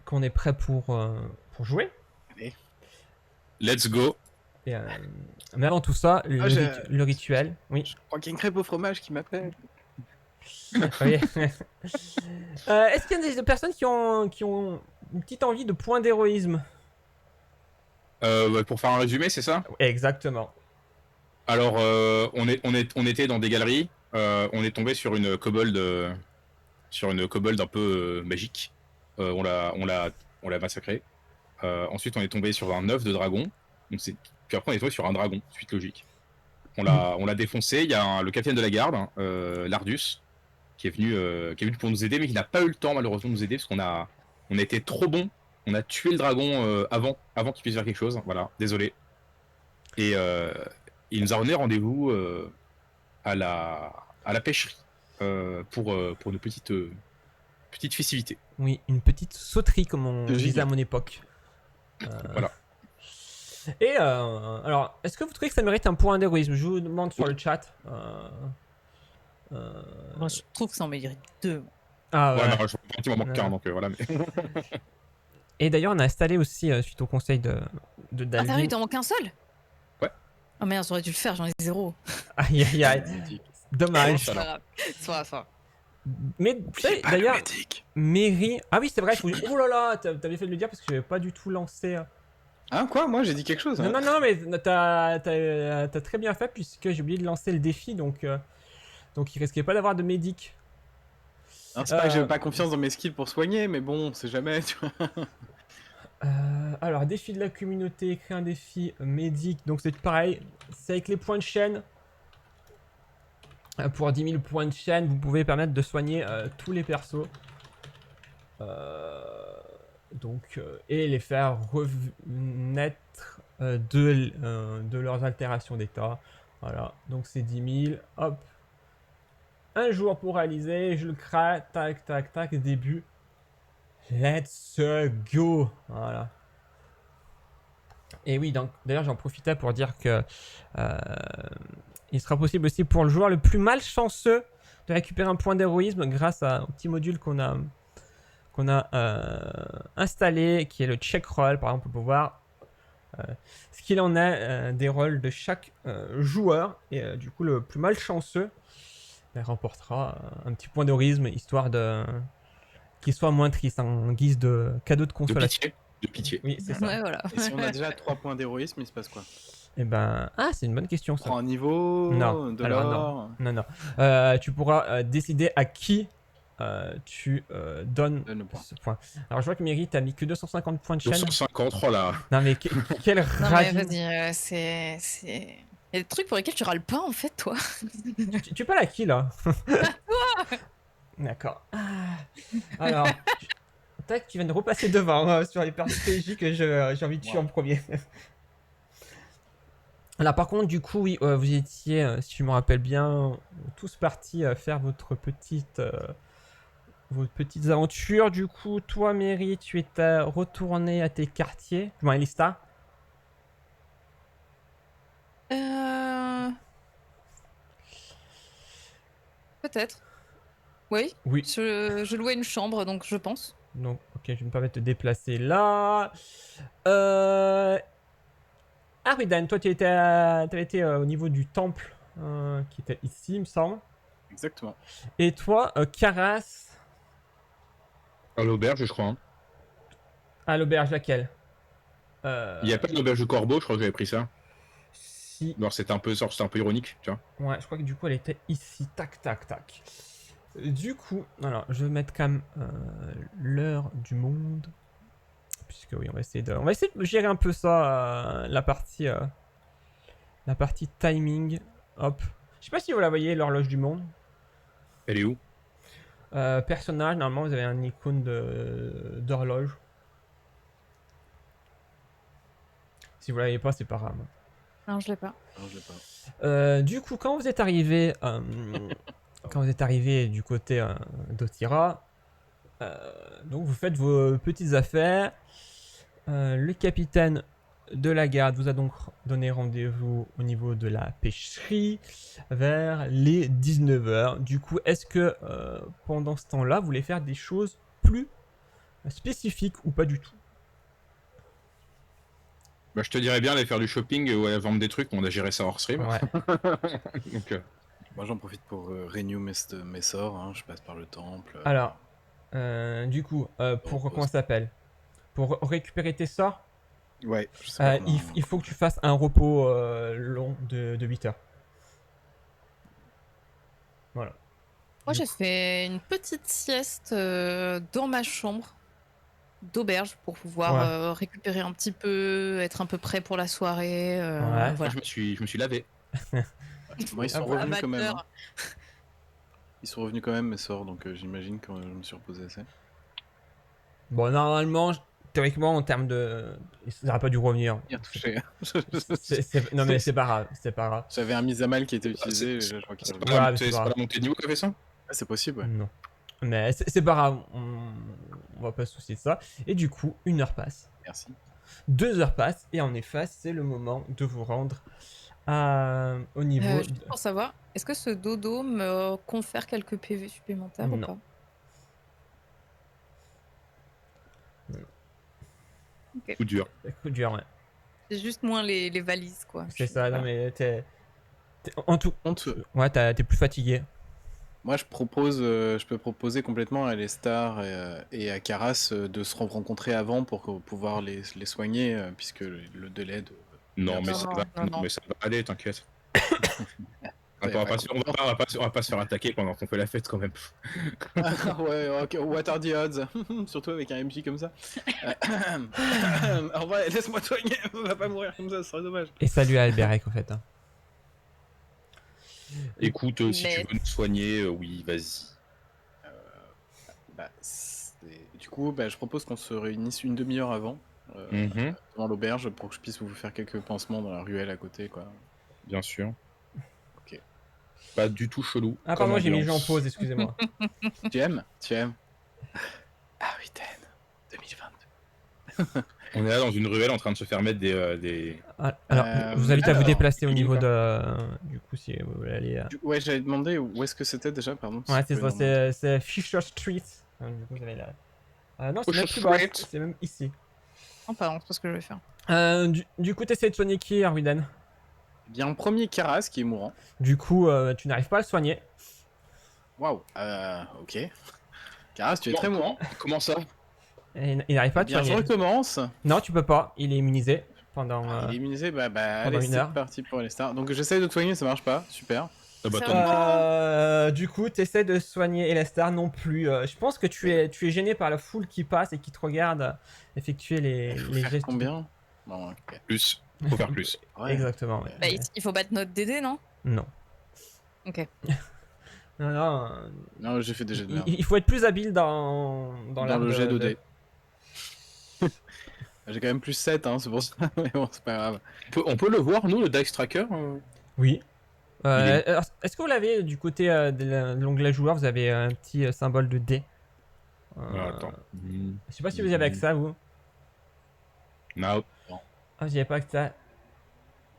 qu'on est prêt pour jouer. Allez. Let's go. Et, mais avant tout ça, le rituel. Oui. Je crois qu'il y a une crêpe au fromage qui m'appelle. Oui. Est-ce qu'il y a des personnes qui ont une petite envie de points d'héroïsme? Pour faire un résumé, c'est ça? Exactement. Alors, on était dans des galeries. On est tombé sur une kobold, un peu magique. On l'a massacré. Ensuite, on est tombé sur un œuf de dragon. Puis après, on est tombé sur un dragon. Suite logique. On l'a défoncé. Il y a le capitaine de la garde, Lardus, qui est venu pour nous aider, mais qui n'a pas eu le temps malheureusement de nous aider parce qu'on a été trop bon. On a tué le dragon avant qu'il puisse faire quelque chose. Voilà, désolé. Et il nous a donné rendez-vous à la pêcherie pour une petite festivité. Oui, une petite sauterie comme on disait à mon époque. Voilà. Et alors, est-ce que vous trouvez que ça mérite un point d'héroïsme? Je vous demande sur le chat. Moi, je trouve que ça en mérite 2. Ah ouais. Ouais, non, je pense qu'il m'en manque qu'un, donc voilà. Mais... Et d'ailleurs, on a installé aussi, suite au conseil de Dalvin. Ah, t'as vu, il t'en manque un seul? Ouais. Oh merde, j'aurais dû le faire, j'en ai 0. Aïe aïe aïe. Dommage. C'est pas grave. Ça. Mais tu sais, d'ailleurs, Mary. Ah oui, c'est vrai. Oh là là, t'avais fait de le dire parce que j'avais pas du tout lancé. Hein, quoi? Moi, j'ai dit quelque chose. Non, non, non, mais t'as très bien fait puisque j'ai oublié de lancer le défi, donc il risquait pas d'avoir de médic. Hein, c'est pas que j'avais pas confiance dans mes skills pour soigner, mais bon, on sait jamais, tu vois. Alors, défi de la communauté, créer un défi médic, donc c'est pareil, c'est avec les points de chaîne. Pour 10 000 points de chaîne, vous pouvez permettre de soigner tous les persos. Et les faire renaître de leurs altérations d'état. Voilà, donc c'est 10 000. Hop. Un jour pour réaliser, je le crée. Tac, tac, tac, début. Let's go. Voilà. Et oui, donc d'ailleurs j'en profitais pour dire que il sera possible aussi pour le joueur le plus malchanceux de récupérer un point d'héroïsme grâce à un petit module qu'on a installé, qui est le check roll. Par exemple, on peut voir ce qu'il en est des rôles de chaque joueur. Et du coup, le plus malchanceux remportera un petit point d'héroïsme, histoire qu'il soit moins triste, en guise de cadeau de consolation. De pitié. Oui, c'est ça. Ouais, voilà. Et si on a déjà 3 points d'héroïsme, il se passe quoi? Et ben, c'est une bonne question ça. Prends un niveau, Non, de alors l'or. non. Tu pourras décider à qui tu donnes Donne le point. ce point. Alors je vois que Mary t'as mis que 250 points de chaîne. 250, oh là. Non mais quel Non, mais radin. vas-y, c'est. Il y a des trucs pour lesquels tu râles pas en fait, toi. Tu parles à qui là? D'accord. Alors, tac, tu viens de repasser devant sur les persos que j'ai envie de tuer en premier. Là par contre du coup oui, vous étiez, si je me rappelle bien, tous partis faire vos petites aventures. Du coup toi Mary, tu étais retourné à tes quartiers. Bon, Elista. Peut-être. Oui. Oui. Je louais une chambre, donc je pense. Donc ok, je vais me permettre de te déplacer là. Ah oui Dan, toi tu avais été au niveau du temple qui était ici il me semble. Exactement. Et toi Karas. À l'auberge, je crois. Hein. À l'auberge laquelle? Il n'y a pas d'auberge de corbeau, je crois que j'avais pris ça. Si. Alors c'était un peu ironique, tu vois. Ouais, je crois que du coup elle était ici. Tac, tac, tac. Du coup, alors je vais mettre quand même l'heure du monde. Puisque oui, on va essayer de gérer un peu ça, la partie timing. Hop. Je sais pas si vous la voyez, l'horloge du monde. Elle est où? Personnage, normalement vous avez un icône d'horloge. Si vous l'avez pas, c'est pas grave. Non, je l'ai pas. Non, je l'ai pas. Du coup, quand vous êtes arrivé, du côté d'Otira, donc vous faites vos petites affaires. Le capitaine de la garde vous a donc donné rendez-vous au niveau de la pêcherie vers les 19 h. Du coup, est-ce que pendant ce temps-là, vous voulez faire des choses plus spécifiques ou pas du tout? Bah, je te dirais bien aller faire du shopping ou aller vendre des trucs, on a géré ça hors stream. Ouais. Donc, Moi, j'en profite pour renew mes sorts. Hein. Je passe par le temple. Alors, du coup, pour Repose. comment ça s'appelle? Pour récupérer tes sorts, Ouais, je sais pas comment- il faut que tu fasses un repos long de 8 heures. Voilà. Moi, Du j'ai coup- fait une petite sieste dans ma chambre d'auberge pour pouvoir Ouais. récupérer un petit peu, être un peu prêt pour la soirée. Ouais. moi, Voilà. je me suis lavé. Moi, ils sont Ah, revenus quand même. Amateur. Hein. Ils sont revenus quand même, mes sorts, donc j'imagine que je me suis reposé assez. Bon, normalement, théoriquement, en termes de. Il n'aurait pas dû revenir. Bien touché. Non, mais c'est pas grave. C'est pas grave. J'avais un mise à mal qui a été Ah, utilisé. c'est- Je crois qu'il C'est est pas, revenu. Ouais, la- mais c'est c'est pas pas grave. la montée de niveau qui a fait ça? Ah, c'est possible, ouais. Non. Mais c'est pas grave. On va pas se soucier de ça. Et du coup, 1 heure passe. Merci. 2 heures passent. Et en effet, c'est le moment de vous rendre au niveau. Juste pour savoir, est-ce que ce dodo me confère quelques PV supplémentaires ou Non. pas? Coup dur. Coup dur, ouais. C'est juste moins les valises, quoi. C'est ça, non, mais en tout. Honteux. Ouais, t'es plus fatigué. Moi, je peux proposer complètement à Lestar et à Karas de se rencontrer avant pour pouvoir les soigner, puisque le délai de. Non, mais Non, ça non, va, non, non, non. mais ça va aller, t'inquiète. Ouais, On va pas se faire attaquer pendant qu'on fait la fête quand même. Ouais, ok, what are the odds? Surtout avec un MJ comme ça. En vrai, laisse-moi soigner, on va pas mourir comme ça, ce serait dommage. Et salut à Alberec, en fait. Hein. Écoute, si Mais- tu veux nous soigner, oui, vas-y. Bah, du coup, bah, je propose qu'on se réunisse une demi-heure avant, Mhm, devant l'auberge, pour que je puisse vous faire quelques pansements dans la ruelle à côté, quoi. bien sûr. Ok. Pas du tout chelou. Ah, comme pardon, j'ai mis le jeu en ambiance. pause, excusez-moi. Tu aimes? Tu aimes? Ah oui, 2022. On est là dans une ruelle en train de se faire mettre des... Ah, alors, je vous invite à vous alors, déplacer au il est niveau où, de. Du coup, si vous voulez aller. Ouais, j'avais demandé où est-ce que c'était déjà, pardon. si Ouais, tu c'est pouvais ça, nous remonter. c'est Fisher Street. Du coup, vous avez là. Non, c'est Fisher même plus bas, Street. c'est même ici. Non, pardon, c'est pas ce que je vais faire. Du coup, t'essaies de soigner qui, Arwiden? Eh bien, en premier, Karas, qui est mourant. Du coup, tu n'arrives pas à le soigner. Waouh, ok. Karas, tu es très mourant. Comment ça? Et il n'arrive pas à te Bien, je soigner. recommence. Non, tu peux pas, il est immunisé pendant. Il est immunisé, bah pendant allez, une c'est heure. parti pour les stars. Donc j'essaye de te soigner, ça marche pas, super. Ah bah, Ça tant va. mieux. Du coup, t'essaies de soigner Elastar non plus. Je pense que tu es gêné par la foule qui passe et qui te regarde effectuer les Faire gestes. combien? Bon, ok. Plus. Faut faire plus. Ouais. Exactement. ouais. Bah, il faut battre notre DD, non? Non. Ok. Non, non. Non, j'ai fait des jets de merde. Il faut être plus habile dans Dans l'art le jet de de- dés. J'ai quand même plus 7, hein, c'est pour ça. Mais bon, c'est pas grave. On peut le voir, nous, le Dice Tracker Oui. Il est- Alors, est-ce que vous l'avez du côté de l'onglet joueur, vous avez un petit symbole de dé. Attends. Je sais pas si vous avez avec ça, vous. Non, Ah, vous y avez pas avec ça.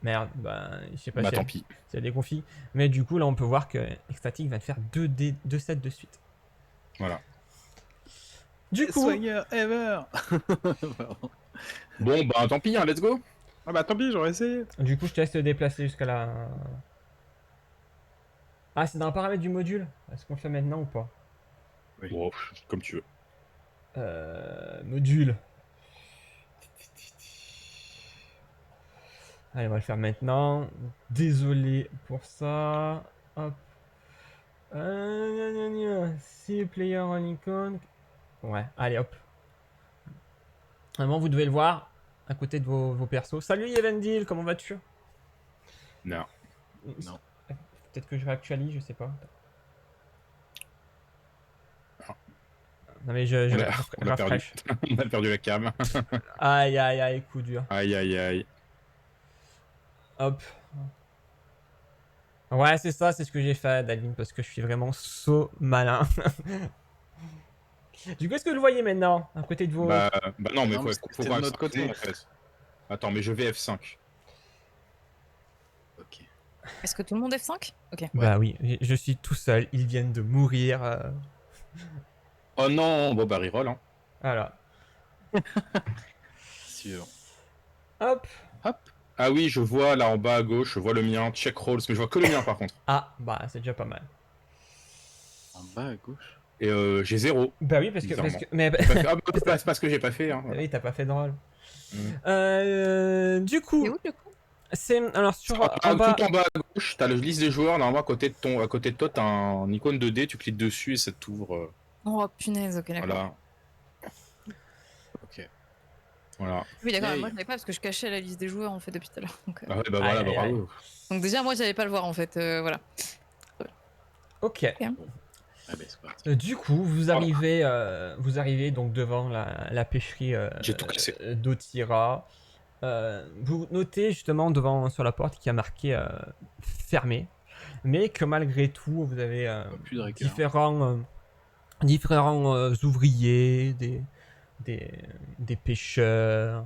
Merde, bah, je sais pas bah si tant pis. s'il y a des configs. Mais du coup, là, on peut voir que Ecstatic va te faire 2 sets de suite. Voilà. Du coup, Soigneur ever. Pardon. Bon, bah tant pis, hein, let's go. Ah bah tant pis, j'aurais essayé. je te laisse te déplacer jusqu'à la. Ah, c'est dans un paramètre du module. Est-ce qu'on le fait maintenant ou pas? Oui. Bon, comme tu veux. Module. Allez, on va le faire maintenant. Désolé pour ça. Hop. Si player on icon. Ouais, allez hop. Vraiment, vous devez le voir à côté de vos persos. Salut Evendil, comment vas-tu? Non. Non. Peut-être que je réactualise, je sais pas. Non mais je On a perdu. rafraîche. On a perdu la cam. Aïe aïe aïe, coup dur. Aïe aïe aïe. Hop. Ouais, c'est ça, c'est ce que j'ai fait, Dalvin, parce que je suis vraiment so malin. Du coup, est-ce que vous le voyez maintenant, à côté de vos... Bah non, mais Non, mais faut c'était quand de même notre côté. s'arrêter, en fait. Attends, mais je vais F5. Ok. Est-ce que tout le monde est F5? Ok. Bah oui, je suis tout seul, ils viennent de mourir. Oh non, bon bah reroll, hein. Voilà. Sûr. Hop. Hop. Ah oui, je vois là en bas à gauche, je vois le mien, check rolls, mais je vois que le mien par contre. Ah, bah c'est déjà pas mal. En bas à gauche. Et j'ai 0. Bah oui, parce que... Bizarrement. mais... J'ai pas fait- Ah bah, c'est parce que j'ai pas fait. Hein, voilà. oui, t'as pas fait de rôle. Du C'est coup, où du coup? c'est... Alors, sur... Tout En bas... en bas à gauche, t'as la liste des joueurs, normalement à côté de toi, t'as un icône 2D, tu cliques dessus et ça t'ouvre. Oh punaise, ok, d'accord. Voilà. Ok. Voilà. Oui, d'accord, Yay. moi je savais pas parce que je cachais la liste des joueurs en fait depuis tout à l'heure. Donc, Ah ouais, bah voilà, Aïe, bah aïe, aïe. bravo. donc déjà, moi j'allais pas le voir en fait, voilà. Ok. Ah ben c'est parti. Du coup, vous arrivez donc devant la pêcherie J'ai tout cassé. d'Otira. Vous notez justement devant sur la porte qui a marqué fermé, mais que malgré tout, vous avez Plus de récurrent. différents ouvriers, des pêcheurs,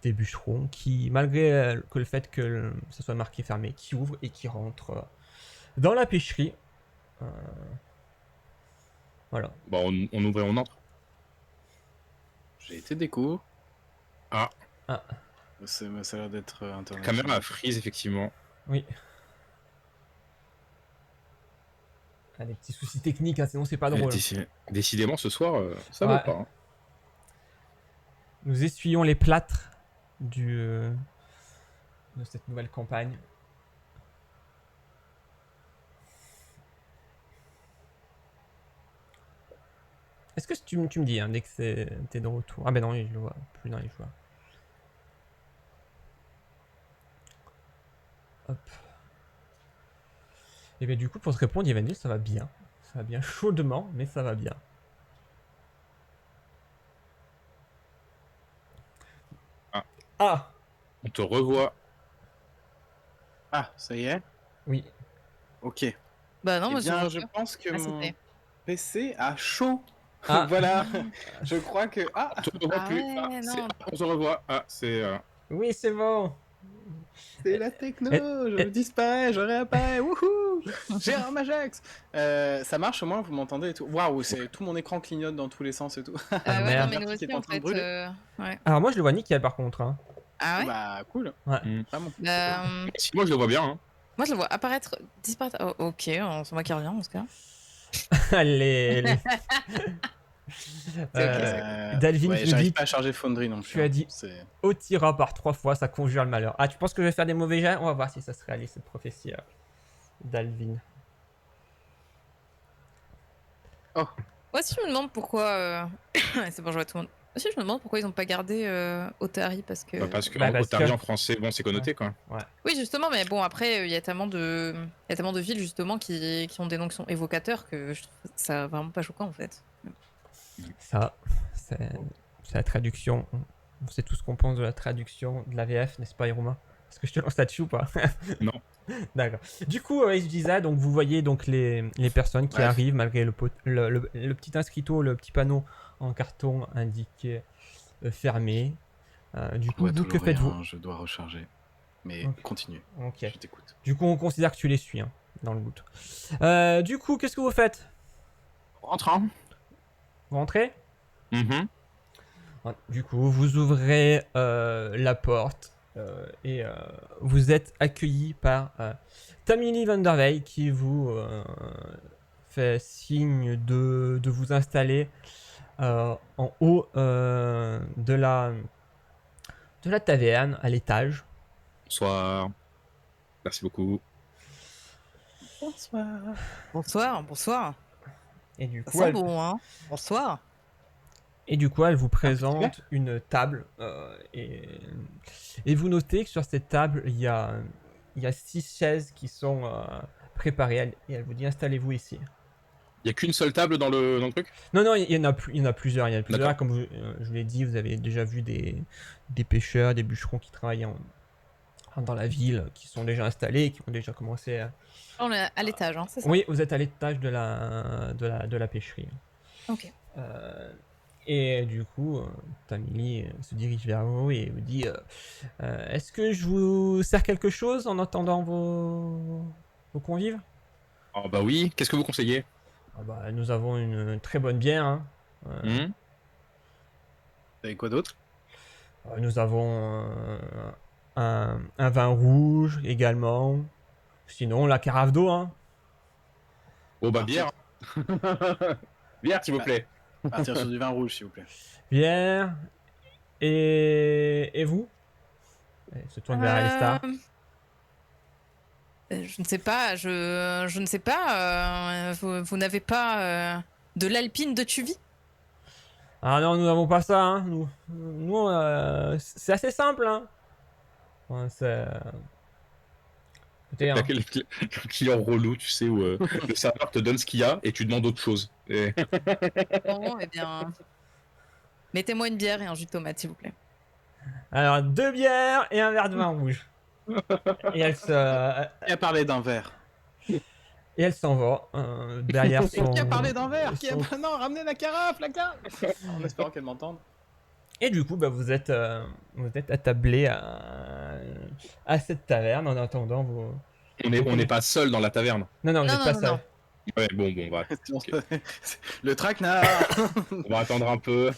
des bûcherons qui, malgré que le fait que ça soit marqué fermé, qui ouvrent et qui rentrent dans la pêcherie. Voilà. Bah on ouvre et on entre. J'ai été déco. Ah. Ah. Ça a l'air d'être La international. caméra a freeze effectivement. Oui. Ah, des petits soucis techniques, hein, sinon c'est pas drôle. Décidément ce soir, ça Ouais. va pas. Hein. Nous essuyons les plâtres de cette nouvelle campagne. Est-ce que tu me dis hein, dès que t'es de retour? Ah ben non, je le vois plus dans les joueurs. Hop. Et bien du coup, pour te répondre, Evanil, ça va bien. Ça va bien chaudement, mais ça va bien. Ah. Ah. On te revoit. Ah, ça y est. Oui. Ok. Bah non, Eh moi bien, je pense que Ah, mon c'était. PC a chaud. Ah. Voilà. Je crois que... Ah, On te revoit Ah plus. ouais, non. On se revoit. Ah, c'est. Oui, c'est bon. c'est la techno. Eh, Je eh. disparais, je réapparais. Wouhou. J'ai un Majax. Ça marche au moins, vous m'entendez et tout. Waouh, tout mon écran clignote dans tous les sens et tout. Ah, Ouais, non, merde. mais nous Qui aussi est en en train de fait. brûler. Ouais. Alors moi, je le vois nickel par contre. Hein. Ah ouais? Bah, cool. Ouais. Vraiment. Bah, Si moi je le vois bien. Hein. moi je le vois apparaître, disparaître. Oh, ok, c'est moi qui reviens en ce cas. les... Dalvin, ouais, tu nous j'arrive dis... pas à charger Foundry non plus. Tu as dit C'est... Otira par 3 fois, ça conjure le malheur. Ah, tu penses que je vais faire des mauvais jets? On va voir si ça se réalise cette prophétie d'Alvin. Moi aussi je me demande pourquoi. C'est bon, je vois tout le monde. Aussi je me demande pourquoi ils ont pas gardé Otari parce que. Bah, parce que Bah, parce Otari que- en français, bon, c'est connoté quoi. Oui justement, mais bon après il y a tellement de villes justement qui ont des noms qui sont évocateurs que je trouve ça vraiment pas choquant en fait. Ça, c'est la traduction. On sait tout ce qu'on pense de la traduction de la VF, n'est-ce pas, Iruma? Est-ce que je te lance là-dessus ou pas? Non. D'accord. Du coup, je disais, donc vous voyez donc les personnes qui Bref. arrivent malgré le petit inscrito, le petit panneau en carton indiqué fermé. Du On coup, voit vous, que toujours faites-vous? rien, je dois recharger. Mais Ok. continue, Ok. je t'écoute. Du coup, on considère que tu les suis, hein, dans le doute. Du coup, qu'est-ce que vous faites? Rentre. Hein. Vous rentrez? Mhm. Du coup, vous ouvrez la porte et vous êtes accueilli par Tamily Vanderveil qui vous fait signe de vous installer en haut de la taverne à l'étage. Bonsoir. Merci beaucoup. Bonsoir. Bonsoir, bonsoir. Et du Ça coup, sent bon hein. Bonsoir. elle vous petit présente une table et vous notez que sur cette table, il y a 6 chaises qui sont préparées et elle vous dit installez-vous ici. Il y a qu'une seule table dans le truc. Non, il y en a plusieurs. Il y en a plusieurs. D'accord. Comme je vous l'ai dit, vous avez déjà vu des pêcheurs, des bûcherons qui travaillent dans la ville, qui sont déjà installés, qui ont déjà commencé à... On est à l'étage, hein, c'est ça? Oui, vous êtes à l'étage de la pêcherie. Ok. Et du coup, Tamily se dirige vers vous et vous dit est-ce que je vous sers quelque chose en attendant vos convives? Oh bah oui. Qu'est-ce que vous conseillez? Ah bah, nous avons une très bonne bière. Hein. Mhm. Avec quoi d'autre? Nous avons un vin rouge également. Sinon, la carafe d'eau, hein. Oh bah Partir- bière. Bière, s'il vous plaît. Partir sur du vin rouge, s'il vous plaît. Bière. Et vous? Elle se tourne vers Alistar. Je ne sais pas, je ne sais pas. Vous n'avez pas de l'alpine de Tuvie? Ah non, nous n'avons pas ça, hein. Nous c'est assez simple, hein. Ouais, écoutez, hein. Le client relou, tu sais, où le serveur te donne ce qu'il y a et tu demandes autre chose. Et... Bon, eh bien, mettez-moi une bière et un jus de tomate, s'il vous plaît. Alors, 2 bières et un verre de vin rouge. Et Qui a parlé d'un verre? et elle s'en va derrière son... Qui a parlé d'un verre? son- Non, ramenez la carafe, En espérant qu'elle m'entende. Et du coup, bah, vous êtes attablés à cette taverne en attendant vos... On n'est pas seul dans la taverne. Non, vous Non, n'êtes non, pas non, seul. non. Ouais, bon, Le traquenard. on va attendre un peu.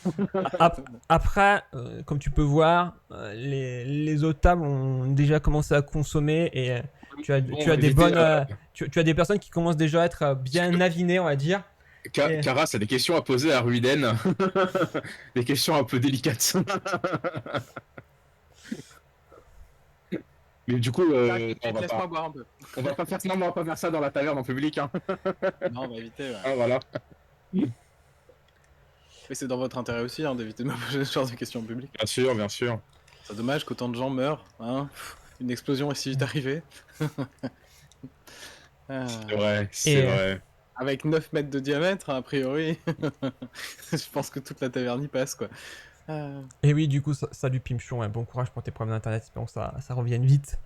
Après, comme tu peux voir, les autres tables ont déjà commencé à consommer et tu as des bonnes, tu as des personnes qui commencent déjà à être bien avinées, on va dire. Karas a des questions à poser à Ruiden. Des questions un peu délicates. Mais du coup, Laisse-moi boire un peu. on va pas faire ça dans la taverne en public. Hein. Non, on va éviter. Ouais. Ah, voilà. Mais c'est dans votre intérêt aussi hein, d'éviter de me poser ce genre de questions publiques. Bien sûr, bien sûr. C'est dommage qu'autant de gens meurent. Hein. Une explosion est si vite arrivée. C'est vrai, c'est vrai. Avec 9 mètres de diamètre, a priori, je pense que toute la taverne y passe, quoi. Et oui, du coup, salut Pimchon, bon courage pour tes problèmes d'internet, espérons que ça revienne vite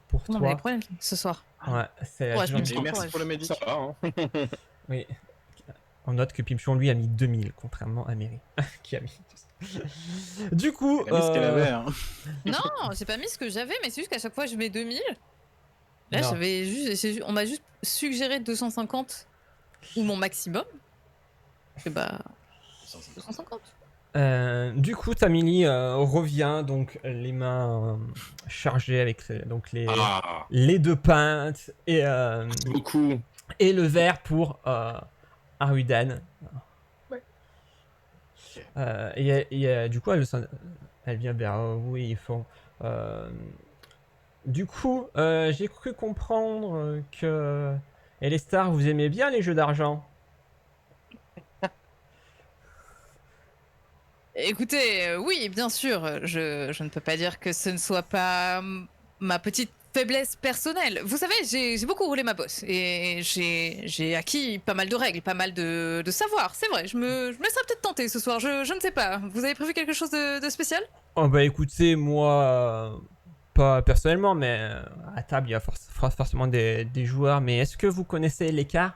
pour On a des toi. problèmes ce soir. Ouais, c'est la Ouais, je me journée. dis- Et merci pour le médic. Ça va, hein. Oui. On note que Pimchon, lui, a mis 2000, contrairement à Mary, qui a mis... Du coup... Elle a mis ce qu'elle avait, hein. Non, j'ai pas mis ce que j'avais, mais c'est juste qu'à chaque fois je mets 2000. Là, Non. on m'a juste suggéré 250 ou mon maximum. Et bah 250. Du coup, Tamili revient, donc les mains chargées avec donc Ah, les 2 pintes merci beaucoup. et le verre pour Arudan. Ouais. Du coup, elle vient vers vous et ils font. Du coup, j'ai cru comprendre que Elestar, vous aimez bien les jeux d'argent. Écoutez, oui, bien sûr, je ne peux pas dire que ce ne soit pas ma petite faiblesse personnelle. Vous savez, j'ai beaucoup roulé ma bosse et j'ai acquis pas mal de règles, pas mal de savoir. C'est vrai, je me laisserai peut-être tenter ce soir, je ne sais pas. Vous avez prévu quelque chose de spécial? Oh bah écoutez, moi, pas personnellement, mais à table, il y a forcément des joueurs. Mais est-ce que vous connaissez l'écart?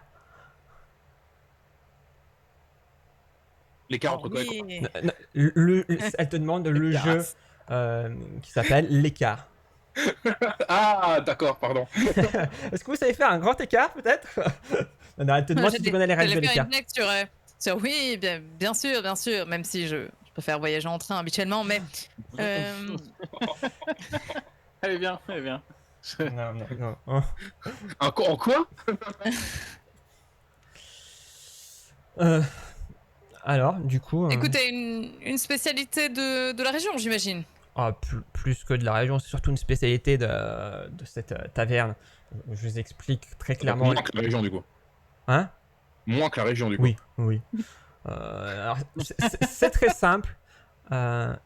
L'écart entre quoi et quoi? Oui. Elle te demande le L'écart. jeu qui s'appelle l'écart. Ah, d'accord, pardon. Est-ce que vous savez faire un grand écart, peut-être? Non, elle te demande si tu connais les règles de J'allais faire l'écart. une blague sur oui, bien sûr, même si je préfère voyager en train habituellement, mais Allez, bien, allez, bien. Non. En quoi? Alors, du coup... écoutez, une spécialité de la région, j'imagine. Plus que de la région, c'est surtout une spécialité de cette taverne. Je vous explique très clairement. Moins que la région, du coup. Hein? Moins que la région, du coup. Oui. Alors, c'est très simple.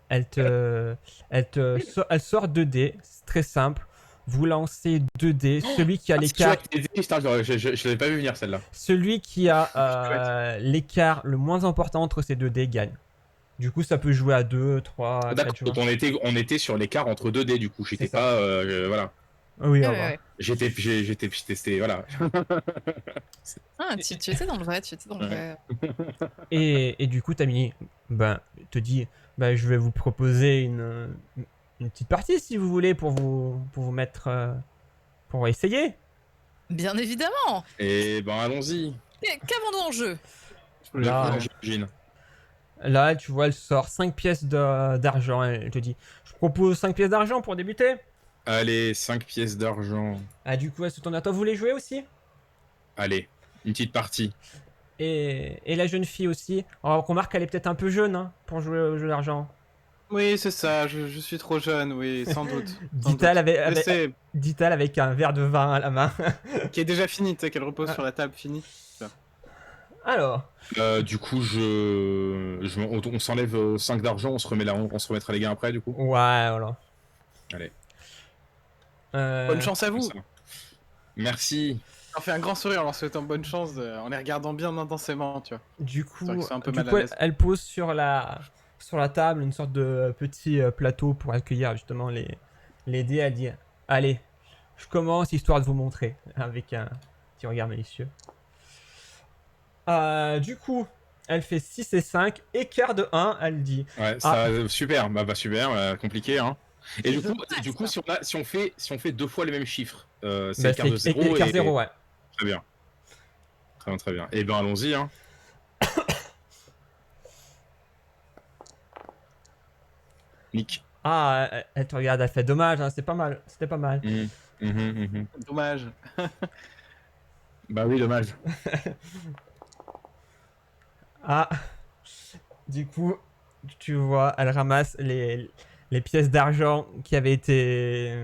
Elle sort 2 dés. C'est très simple. Vous lancez 2 dés. Celui qui a l'écart. Je l'avais pas vu venir, celle-là. Celui qui a l'écart le moins important entre ces 2 dés gagne. Du coup, ça peut jouer à 2, 3, 4 D'accord, joueurs. donc on était sur l'écart entre 2 dés, du coup. J'étais C'est ça. pas. Voilà. Oui, Ouais, au ouais, revoir. ouais. J'étais testé, voilà. Ah, tu étais dans le vrai, Et du coup, Tamini te dit je vais vous proposer une petite partie si vous voulez pour vous mettre. Pour essayer. Bien évidemment. Et ben, allons-y. Qu'avons-nous en jeu? Là, J'imagine. Là, tu vois, elle sort 5 pièces d'argent. Elle te dit, je propose 5 pièces d'argent pour débuter. Allez, 5 pièces d'argent. Ah, du coup, est-ce que ton toi, vous voulez jouer aussi? Allez, une petite partie. Et la jeune fille aussi. Alors, on remarque qu'elle est peut-être un peu jeune hein, pour jouer au jeu d'argent. Oui, c'est ça, je suis trop jeune, oui, sans doute. sans Dit-elle doute. avec, Je sais, dit-elle avec un verre de vin à la main. qui est déjà fini, tu sais, qu'elle repose Ah. sur la table, fini. Alors, Du coup, on s'enlève 5 d'argent, on se remettra les gains après, du coup. ouais, voilà. Allez. Bonne chance à Comme vous. ça. Merci. On fait un grand sourire en leur souhaitant bonne chance, en les regardant bien intensément, tu vois. Du coup, C'est vrai qu'ils sont un peu du mal à coup, l'aise. elle pose sur la table une sorte de petit plateau pour accueillir justement les dés. Elle dit, allez, je commence histoire de vous montrer avec un petit regard malicieux. Du coup, elle fait 6 et 5, écart de 1, elle dit. Ouais, ça, super. Bah super, compliqué, hein. Et du coup, si on fait 2 fois les mêmes chiffres, c'est Bah, écart de 0 écart 0, ouais. Très bien. Très bien, très bien. Et ben allons-y, hein. Nick. Ah, elle te regarde, elle fait dommage, hein, c'était pas mal, c'était pas mal. Dommage. Bah oui, dommage. Ah, du coup, tu vois, elle ramasse les pièces d'argent qui avaient été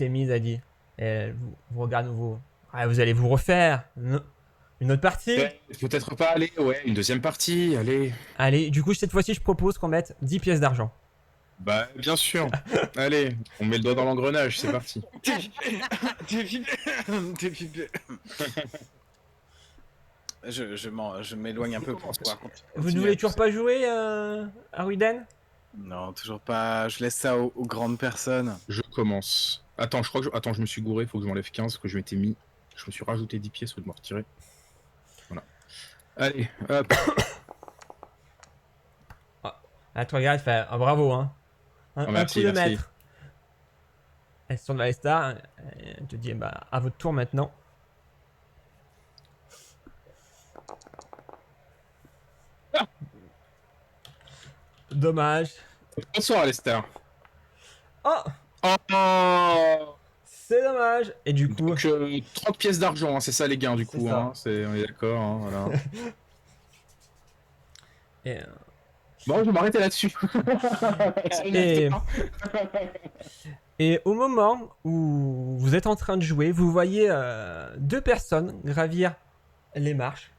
mises, elle dit. Et elle vous regarde nouveau. Ah, vous allez vous refaire une autre partie. Peut-être pas, allez, ouais, une deuxième partie, allez. Allez, du coup, cette fois-ci, je propose qu'on mette 10 pièces d'argent. Bah bien sûr. Allez, on met le doigt dans l'engrenage, c'est parti. Je m'éloigne un peu pour pouvoir continuer. Vous ne voulez toujours pas jouer à Widen? Non, toujours pas. Je laisse ça aux grandes personnes. Je commence. Attends, Attends, je me suis gouré, faut que je m'enlève 15, parce que je m'étais mis... Je me suis rajouté 10 pièces au lieu de me retirer. Voilà. Allez, hop. Elle te regarde, elle fait bravo, hein. Un Merci, coup de merci. maître. Elle se tourne vers les stars, elle te dit, bah, à votre tour maintenant. Dommage. Bonsoir, Alistair. Oh, Oh, c'est dommage. Et du coup, donc 30 pièces d'argent, hein, c'est ça les gains du C'est coup, ça. hein, on est d'accord, hein, voilà. et, Bon, je vais m'arrêter là-dessus. et, et au moment où vous êtes en train de jouer, vous voyez deux personnes gravir les marches.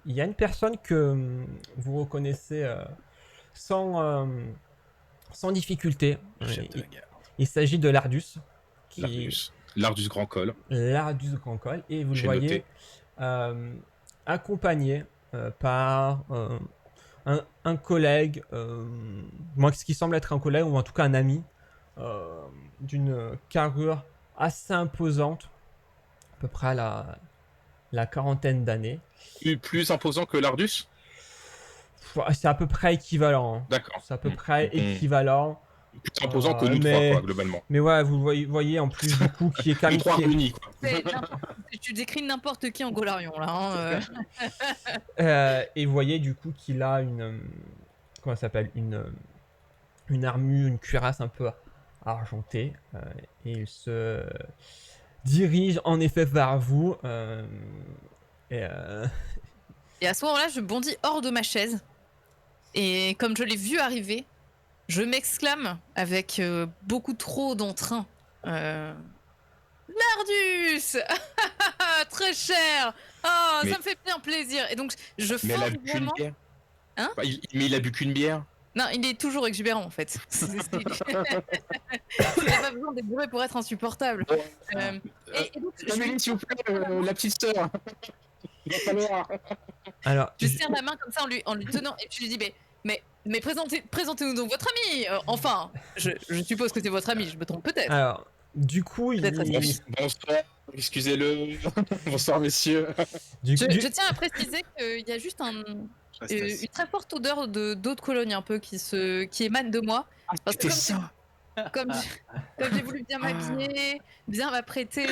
Il y a une personne que vous reconnaissez sans difficulté. Chef de la guerre. Il s'agit de l'Ardus. L'Ardus Grand Col. L'Ardus Grand Col. Et vous le J'ai voyez noté. accompagné par un collègue, moi, ce qui semble être un collègue, ou en tout cas un ami, d'une carrure assez imposante, à peu près à la quarantaine d'années. Plus imposant que l'Ardus? C'est à peu près équivalent. Hein. D'accord. C'est à peu près équivalent. Plus imposant que nous mais- trois, quoi, globalement. Mais ouais, vous voyez en plus du coup qui est quand Nous même... trois réunis, quoi. Tu décris n'importe qui en Golarion là. Et vous voyez du coup qu'il a une... comment ça s'appelle, une armure, une cuirasse un peu argentée. Et il se dirige en effet vers vous. Et à ce moment-là, je bondis hors de ma chaise. Et comme je l'ai vu arriver, je m'exclame avec beaucoup trop d'entrain. L'Ardus très cher. Oh, Mais- ça me fait bien plaisir. Et donc, je Mais elle a force bu qu'une vraiment... bière. Hein? Bah, mais il a bu qu'une bière. Non, il est toujours exubérant en fait. Il n'a pas besoin d'être bourré pour être insupportable. Et donc, Amélie, s'il vous plaît, la petite sœur. Il va falloir. alors, je serre la main comme ça en lui tenant et je lui dis mais présentez-nous donc votre ami. Enfin, je suppose que c'est votre ami, je me trompe peut-être. alors, du coup, Peut-être Bonsoir, excusez-le. Bonsoir, messieurs. Je tiens à préciser qu'il y a juste une très forte odeur d'eau de Cologne un peu qui émane de moi. Parce que C'était ça. comme j'ai voulu bien m'habiller, bien m'apprêter,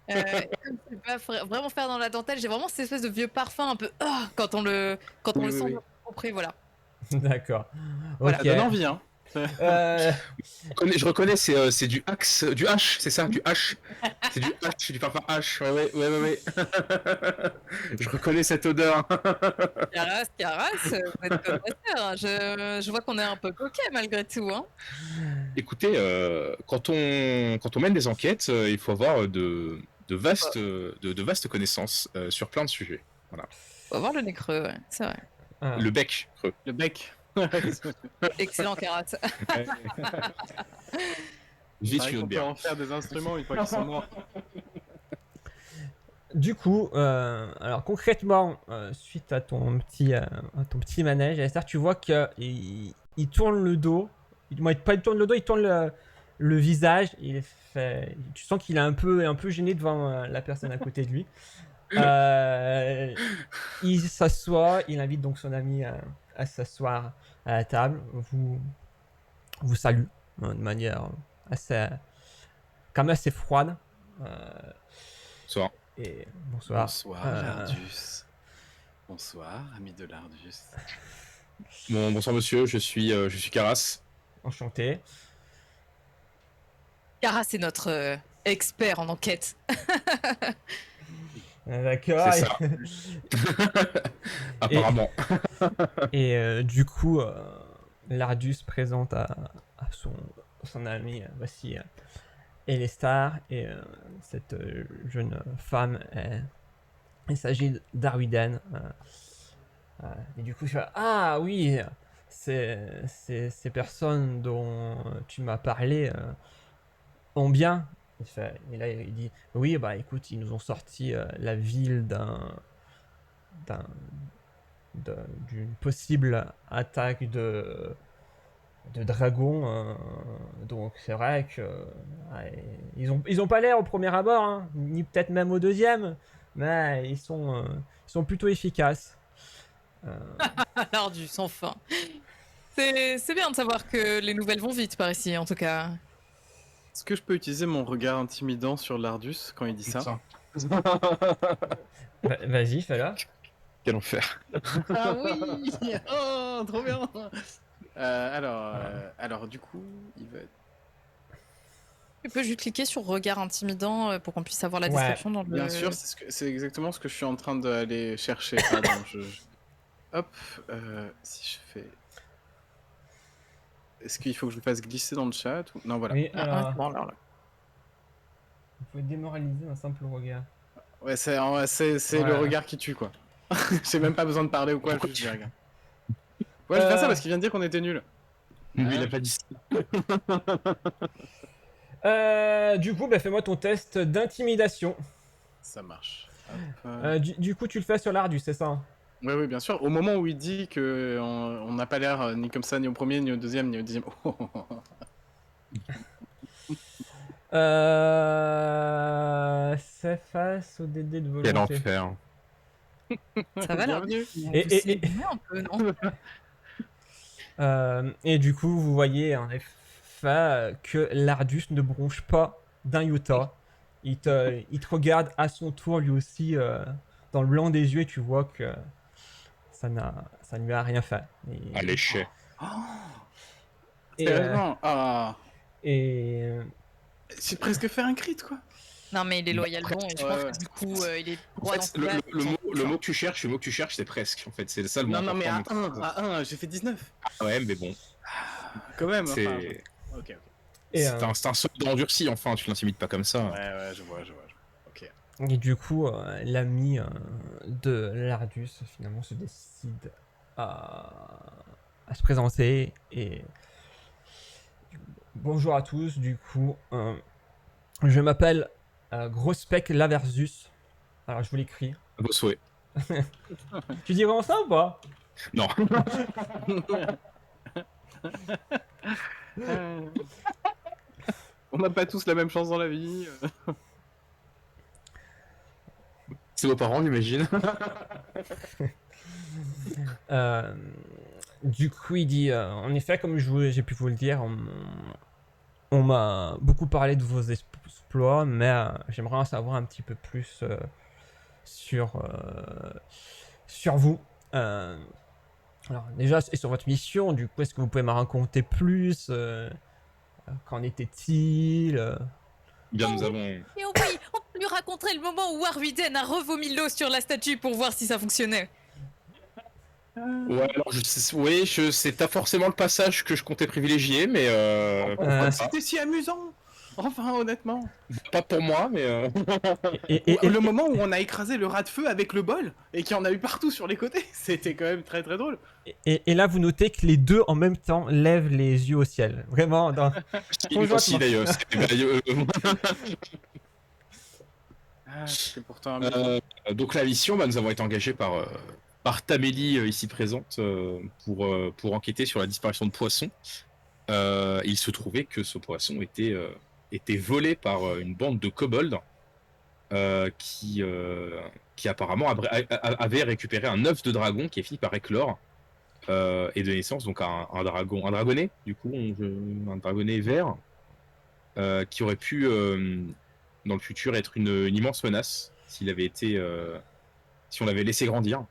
Comme je sais pas vraiment faire dans la dentelle, j'ai vraiment cette espèce de vieux parfum un peu quand on le Oui, sent oui. compris, voilà. D'accord. Voilà. Ok. Ça donne envie, hein. Euh, Je reconnais, c'est du Axe, du H, c'est ça, du H. C'est du H, du parfum H. Ouais. Je reconnais cette odeur. Caras, vous êtes connaisseur, hein. Je vois qu'on est un peu coquet malgré tout, hein. Écoutez, quand on mène des enquêtes, il faut avoir de vastes connaissances sur plein de sujets. Voilà. Faut avoir le nez creux, ouais, c'est vrai. alors, Le bec creux. Le bec. Excellent, Caras. Vite Pareil une qu'on autre peut bière. en faire des instruments une fois qu'ils sont morts. du coup, alors concrètement, suite à ton petit manège, Alistair, tu vois qu'il tourne le dos. Pas il tourne le dos, il tourne le visage. Tu sens qu'il est un peu gêné devant la personne à côté de lui. Il s'assoit, il invite donc son ami à s'asseoir à la table. Vous salue de manière assez, quand même assez froide. Bonsoir. Et bonsoir. Bonsoir, Lardus. Bonsoir, ami de Lardus. Bonsoir monsieur, je suis Caras. Enchanté. Caras est notre expert en enquête. D'accord. C'est ça. Apparemment. Et du coup, Lardus présente à son ami, voici Elestar, et cette jeune femme, il s'agit d'Arwiden. Et du coup, je fais, ah oui, ces personnes dont tu m'as parlé ont bien. Et là, il dit, oui, bah écoute, ils nous ont sorti la ville d'une possible attaque de dragons. Donc c'est vrai que ils ont pas l'air au premier abord, hein, ni peut-être même au deuxième, mais ils sont plutôt efficaces. Lardus, enfin. C'est bien de savoir que les nouvelles vont vite par ici, en tout cas. Est-ce que je peux utiliser mon regard intimidant sur Lardus quand il dit ça? Vas-y, fais-le. Quel enfer. Ah oui. Oh, trop bien. Alors, du coup, il va être... Tu peux juste cliquer sur regard intimidant pour qu'on puisse avoir la Ouais. description dans le... Bien sûr, c'est exactement ce que je suis en train d'aller chercher. Pardon, Hop, si je fais... Est-ce qu'il faut que je le fasse glisser dans le chat ou... Non, voilà. Oui, Ah, alors, c'est bon, alors là. vous pouvez démoraliser un simple regard. Ouais, c'est Ouais. le regard qui tue, quoi. J'ai même pas besoin de parler ou quoi, Pourquoi juste je regarde. Ouais, je vais faire ça parce qu'il vient de dire qu'on était nuls. Lui, il a pas dit ça. Du coup, bah, fais-moi ton test d'intimidation. Ça marche. Hop, Du coup, tu le fais sur l'Ardus, c'est ça, hein? Ouais, oui, bien sûr. Au moment où il dit que on n'a pas l'air ni comme ça, ni au premier, ni au deuxième, ni au dixième. C'est face au DD de Quel volonté. enfer. Ça va, là. Bienvenue. Et- un peu, non? Et du coup, vous voyez en effet que l'Ardus ne bronche pas d'un iota. Il te regarde à son tour lui aussi dans le blanc des yeux et tu vois que ça ne lui a rien fait. À l'échec. Et, Sérieusement. Ah. et J'ai presque fait un crit, quoi. Non, mais il est loyal bon, et je pense Ouais. que du coup, il est En droit dans fait, ses bases. le mot que tu cherches, c'est presque. En fait, c'est ça le mot. Non, mais à important. 1, j'ai fait 19. Ouais, mais bon. Quand même. C'est Ok. Et, c'est un soldat endurci, enfin, tu l'intimides pas comme ça. Ouais, je vois. Ok. et du coup, l'ami de l'Ardus finalement se décide à se présenter et bonjour à tous. Du coup, je m'appelle Grospec Laversus. Alors, je vous l'écris. Vos souhaits. Tu dis vraiment ça ou pas? Non. On n'a pas tous la même chance dans la vie. C'est vos parents, j'imagine. Du coup, il dit en effet, comme j'ai pu vous le dire, On m'a beaucoup parlé de vos exploits, mais j'aimerais en savoir un petit peu plus sur, sur vous. Alors déjà, et sur votre mission, du coup, est-ce que vous pouvez me raconter plus qu'en était-il Bien, Oh nous oui. avons. Et oh oui, on peut lui raconter le moment où Arwiden a revomi l'eau sur la statue pour voir si ça fonctionnait. Ouais, alors c'est pas forcément le passage que je comptais privilégier, mais pourquoi pas. C'était si amusant. Enfin, honnêtement. Pas pour moi, mais Le moment où on a écrasé le rat de feu avec le bol et qu'il y en a eu partout sur les côtés, c'était quand même très très drôle. et là, vous notez que les deux en même temps lèvent les yeux au ciel. Vraiment, il aussi d'ailleurs. C'est pourtant amusant. Donc la mission, nous avons été engagés par Tamélie ici présente pour enquêter sur la disparition de poissons. Il se trouvait que ce poisson était volé par une bande de kobolds qui apparemment avait récupéré un œuf de dragon qui est fini par éclore et de naissance donc un dragonnet du coup, un dragonnet vert qui aurait pu dans le futur être une immense menace s'il avait été si on l'avait laissé grandir.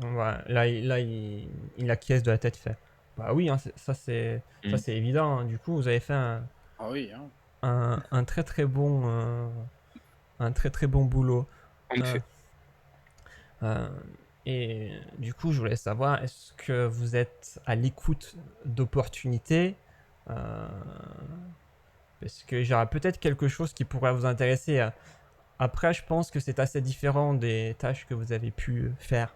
Ouais, là, il acquiesce de la tête fait. Bah oui, hein, ça c'est évident. Hein. Du coup, vous avez fait Ah oui, hein. un très très bon boulot. En effet. Et du coup, je voulais savoir, est-ce que vous êtes à l'écoute d'opportunités parce que j'aurai peut-être quelque chose qui pourrait vous intéresser. Après, je pense que c'est assez différent des tâches que vous avez pu faire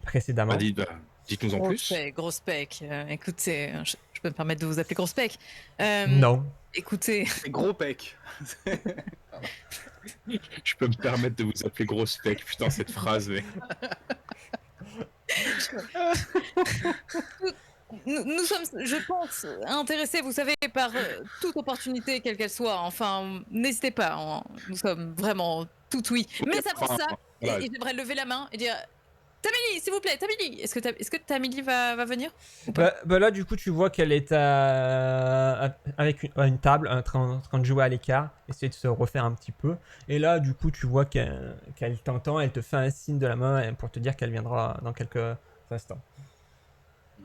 précédemment. Dites-nous en plus. Gros spec. Écoutez, je peux me permettre de vous appeler Gros spec. Non. Écoutez. C'est gros pec. Je peux me permettre de vous appeler gros spec. Putain, cette phrase, mais. Nous sommes, je pense, intéressés, vous savez, par toute opportunité, quelle qu'elle soit. Enfin, n'hésitez pas, hein. Nous sommes vraiment tout oui. Mais avant ça, voilà. et j'aimerais lever la main et dire Tamélie, s'il vous plaît, Tamélie, est-ce que Tamélie va venir bah là, du coup, tu vois qu'elle est avec une table, en train de jouer à l'écart, essayer de se refaire un petit peu. Et là, du coup, tu vois qu'elle t'entend, elle te fait un signe de la main pour te dire qu'elle viendra dans quelques instants.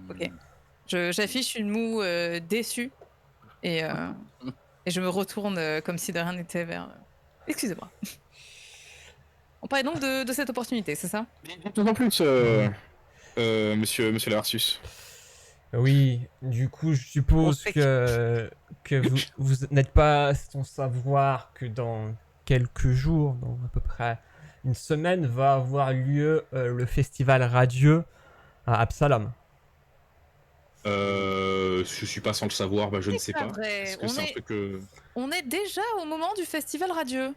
Ok. J'affiche une moue déçue et je me retourne comme si de rien n'était vers. Excusez-moi. On parlait donc de cette opportunité, c'est ça? Dites-nous en plus, monsieur Larsus. Oui, du coup, je suppose que vous n'êtes pas sans savoir que dans quelques jours, dans à peu près une semaine, va avoir lieu le festival radieux à Absalom. Je suis pas sans le savoir, bah je ne sais pas. Est-ce que c'est un truc que... On est déjà au moment du festival radieux.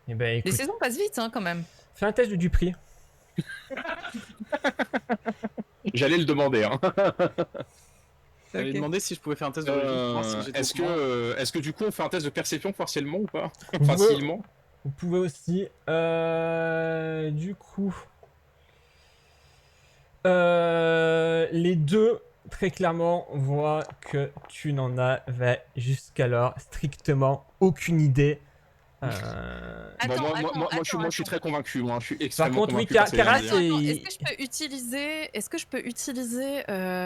Eh ben, écoute, les saisons passent vite, hein, quand même. Fais un test de Dupri. J'allais le demander, hein. J'allais demander si je pouvais faire un test de religion. Est-ce que du coup on fait un test de perception partiellement ou pas? Facilement. Vous pouvez aussi. Du coup. Les deux, très clairement, voient que tu n'en avais jusqu'alors strictement aucune idée. Moi, je suis très convaincu. Moi, je suis extrêmement Par contre, oui, convaincu. Karas, est-ce que je peux utiliser Ah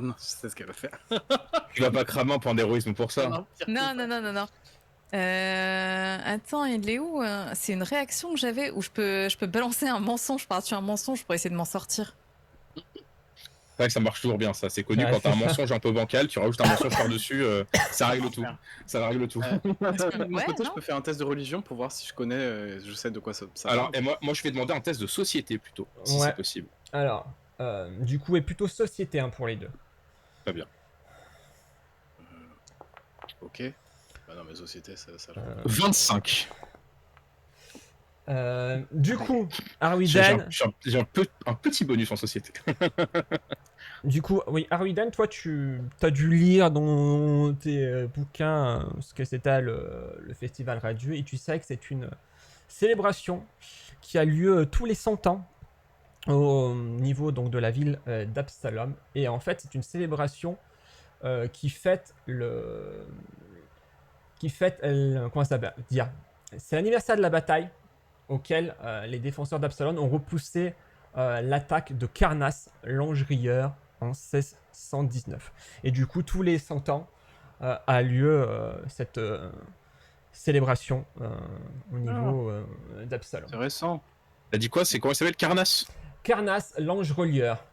non, je sais ce qu'elle va faire. Tu vas pas cramer un point d'héroïsme pour ça. Non. Attends, il est où c'est une réaction que j'avais où je peux balancer un mensonge par-dessus un mensonge pour essayer de m'en sortir. C'est vrai que ça marche toujours bien, ça. C'est connu quand t'as un mensonge un peu bancal, tu rajoutes un mensonge par-dessus, ça règle tout. Ça règle tout. Est-ce que de mon côté, je peux faire un test de religion pour voir si je connais, je sais de quoi ça alors, et moi, je vais demander un test de société plutôt, si c'est possible. Alors, du coup, est plutôt société pour les deux. Très bien. Ok. Bah non, mais société, ça 25. Du coup, Arwiden. J'ai un petit bonus en société. Du coup, oui, Arwiden, toi, tu as dû lire dans tes bouquins ce que c'était le festival radieux et tu sais que c'est une célébration qui a lieu tous les 100 ans au niveau donc de la ville d'Absalom. Et en fait, c'est une célébration qui fête comment ça s'appelle dire. C'est l'anniversaire de la bataille auquel les défenseurs d'Absalom ont repoussé l'attaque de Carnasse, l'ange rieur, en 1619. Et du coup, tous les 100 ans a lieu cette célébration au niveau d'Absalom. C'est récent. T'as dit quoi? C'est comment il s'appelle? Carnasse? Carnasse, l'ange relieur.